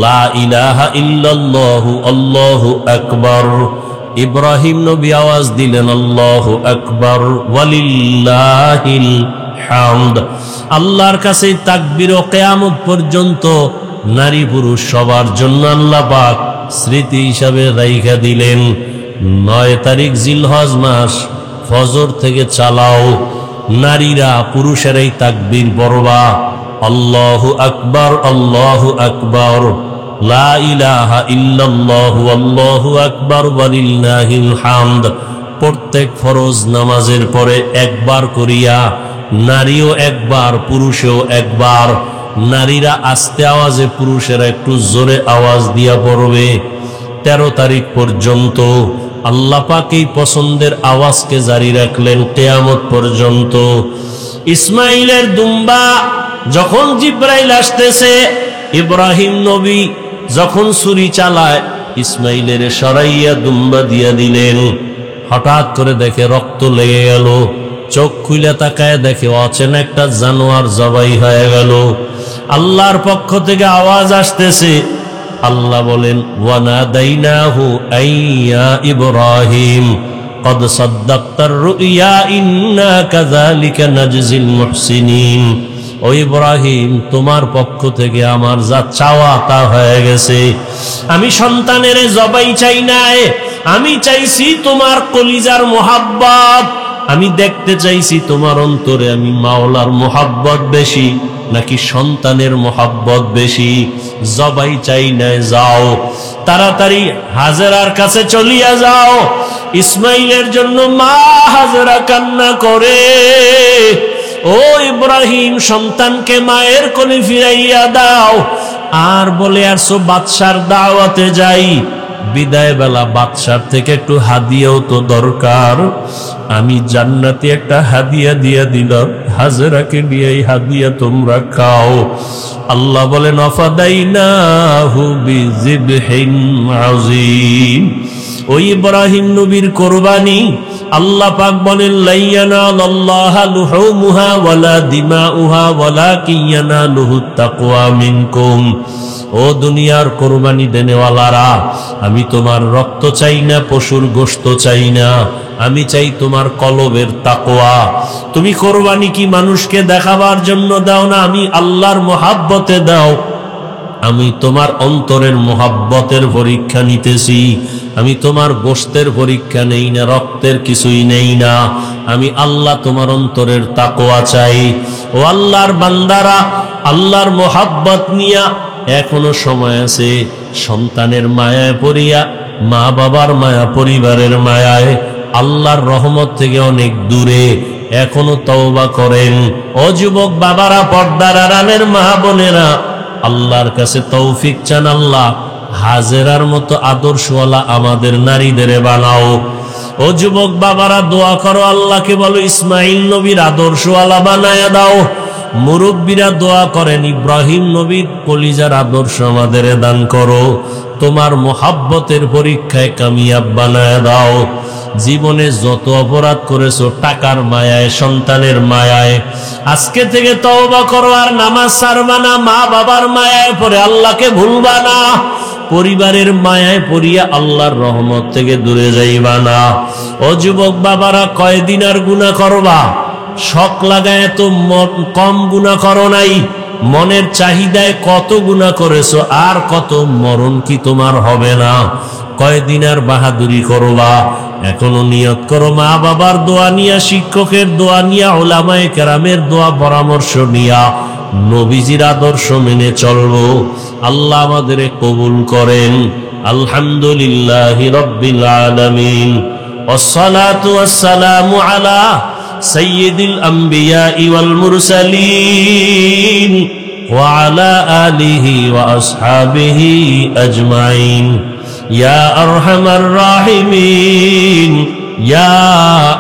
লা ইলাহা ইল্লাল্লাহু আল্লাহু আকবার। ইব্রাহিম নবী আওয়াজ দিলেন, আল্লাহু আকবার ওয়ালিল্লাহিল হামদ। আল্লাহর কাছে তাকবীর ও কিয়ামত পর্যন্ত নারী পুরুষ সবার জন্য আল্লাহ পাক স্মৃতি হিসাবে রাইখা দিলেন। 9 তারিখ জিলহজ মাস, ফজর থেকে চালাও, নারীরা পুরুষেরাই তাকবীর পড়বা, আল্লাহু আকবার, আল্লাহু আকবার, লা ইলাহা ইল্লাল্লাহু আল্লাহু আকবার ওয়ালিল্লাহিল হামদ। প্রত্যেক ফরজ নামাজের পরে একবার করিয়া, নারীও একবার পুরুষেও একবার। নারীরা আস্তে আওয়াজে, পুরুষেরা একটু জোরে আওয়াজ দিয়া পড়বে। 13 তারিখ পর্যন্ত আল্লাহ পাক এই পছন্দের আওয়াজকে জারি রাখলেন কিয়ামত পর্যন্ত। ইসমাইলের দুম্বা যখন জিবরাইল আসতেছে, ইব্রাহিম নবী যখন ছুরি চালায়, ইসমাইলের সরাইয়া দুম্বা দিয়া দিলেন। হঠাৎ করে দেখে রক্ত লেগে গেল, চোখ খুলে তাকায় দেখে অচেনা একটা জানোয়ার জবাই হয়ে গেল। আল্লাহর পক্ষ থেকে আওয়াজ আসতেছে, আল্লাহ বলেন, ওয়ানাদাইনাহু আইয়া ইব্রাহিম কদ সাদ্দাক্তার রুইয়া ইন্না কাযালিকা নাজজিল মুহসিনিন। ও ইব্রাহিম, তোমার পক্ষ থেকে আমার যা চাওয়া তা হয়ে গেছে। আমি সন্তানের জবাই চাই নাই, আমি চাইছি তোমার কলিজার মোহাব্বত। আমি দেখতে চাইছি তোমার অন্তরে আমি মাওলার মোহাব্বত বেশি নাকি সন্তানের মোহাব্বত বেশি। জবাই চাই নাই, যাও তাড়াতাড়ি হাজেরার কাছে চলিয়া যাও। ইসমাইলের জন্য মা হাজেরা কান্না করে, ও ইব্রাহিম, সন্তানকে মায়ের কোলে ফিরাইয়া দাও। আর বলে আসো বাদশার দাওয়াতে যাই, বিদায় বেলা বাদশার থেকে একটু হাদিয়াও তো দরকার। আমি জান্নাতি একটা হাদিয়া দিয়া দিলাম, হাজেরাকে নিয়ে এই হাদিয়া তোমরা খাও। আল্লাহ বলেন আফাদাইনাহু বিযিবহিন আযীম। ওই ইব্রাহিম নবীর কুরবানি আল্লাহ পাক বলেন লা ইয়ানালাল্লাহা লুহুমুহা ওয়ালা দিমাউহা ওয়ালাকিন ইয়ানালুহুত তাকওয়া মিনকুম। ও দুনিয়ার কুরবানি দেনেওয়ালারা, আমি তোমার রক্ত চাই না, পশুর গোশত চাই না, আমি চাই তোমার কলবের তাকওয়া। তুমি কুরবানি কি মানুষকে দেখাবার জন্য দাও না, আমি আল্লাহর মহাব্বতে দাও। আমি তোমার অন্তরের মহাব্বতের পরীক্ষা নিতেছি। আমি তোমার গোশতের পরীক্ষা নেই না, রক্তের কিছুই নেই না, আমি আল্লাহ তোমার অন্তরের তাকওয়া চাই। ও আল্লাহর বান্দারা, আল্লাহর মহাব্বত নিয়া এখনো সময় আছে। সন্তানের মায়ায় পড়িয়া, মা বাবার মায়া, পরিবারের মায়ায় আল্লাহর রহমত থেকে অনেক দূরে এখনো তওবা করেন। ও যুবক বাবারা, পর্দার আড়ালের মা বোনেরা, আল্লাহর কাছে তৌফিক চান, আল্লাহ হাজেরার মতো আদর্শওয়ালা আমাদের নারীদের বানাও। ও যুবক বাবারা, দোয়া করো, আল্লাহকে বলো ইসমাইল নবীর আদর্শওয়ালা বানায়া দাও। মুরব্বীরা দোয়া করেন ইব্রাহিম নবীর কলিজার আদর্শ আমাদের দান করো। তোমার মোহাব্বতের পরীক্ষায় কামিয়াব বানায়া দাও। জীবনে যত অপরাধ করেছো টাকার মায়ায়, সন্তানের মায়ায়, আজকে থেকে তওবা করো আর নামাজ ছাড়বা না। মা বাবার মায়ায় পড়ে আল্লাহকে ভুলবা না। পরিবারের মায়ায় পড়িয়া আল্লাহর রহমত থেকে দূরে যাইবা না। ও যুবক বাবারা, কয়দিন আর গুনাহ করবা? শখ লাগায় তো কম গুনাহ করো নাই। মনের চাহিদায় কত গুনাহ করেছো, আর কত মরণ কি তোমার হবে না? কয়দিন আর বাহাদুরি করবা? এখনো নিয়ত করো, মা বাবার দোয়া নিয়া, শিক্ষকের দোয়া নিয়া, উলামায়ে কেরামের দোয়া পরামর্শ নিয়া নবীজির আদর্শ মেনে চলবো। আল্লাহ আমাদের কবুল করেন। আলহামদুলিল্লাহি রাব্বিল আলামিন, ওয়াসসালাতু ওয়াসসালামু আলা সাইয়্যিদিল আমবিয়াই ওয়াল মুরসালিন ওয়া আলা আলিহি ওয়া আসহাবিহি আজমাইন। ইয়া আরহামার রাহিমিন, ইয়া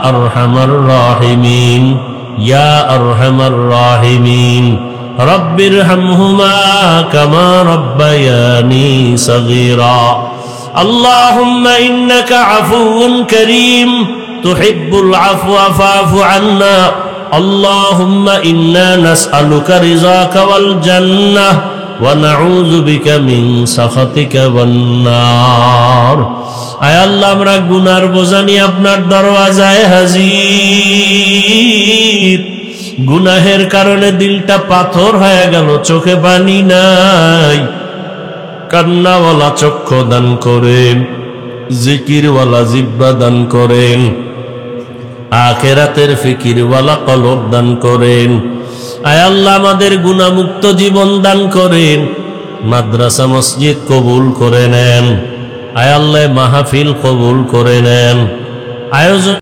আরহামার রাহিমিন, ইয়া আরহামার রাহিমিন। রব্বিরহামহুমা কামা রব্বায়ানি সগীরা। আল্লাহুম্মা ইন্নাকা আফুউন কারীম তুহিব্বুল আফওয়া ফা'ফু আন্না। আল্লাহুম্মা ইন্না নাসআলুকা রিযাকা ওয়াল জান্নাহ ওয়া নাউযু বিকা মিন সাখাতিকা ওয়ান নার। আয় আল্লাহ, আমরা গুনার বোঝা নিয়ে আপনার দরওয়াজায় হাজির। গুনাহের কারণে দিলটা পাথর হয়ে গেল, চোখে পানি নাই। কান্নাওয়ালা চক্ষু দান করেন, জিকিরওয়ালা জিহ্বা দান করেন, আখিরাতের ফিকিরওয়ালা কলব দান করেন। আয় আল্লাহ, আমাদের গুনাহমুক্ত জীবন দান করেন। মাদ্রাসা মসজিদ কবুল করে নেন। আয় আল্লাহ, মাহফিল কবুল করে নেন। আয়োজন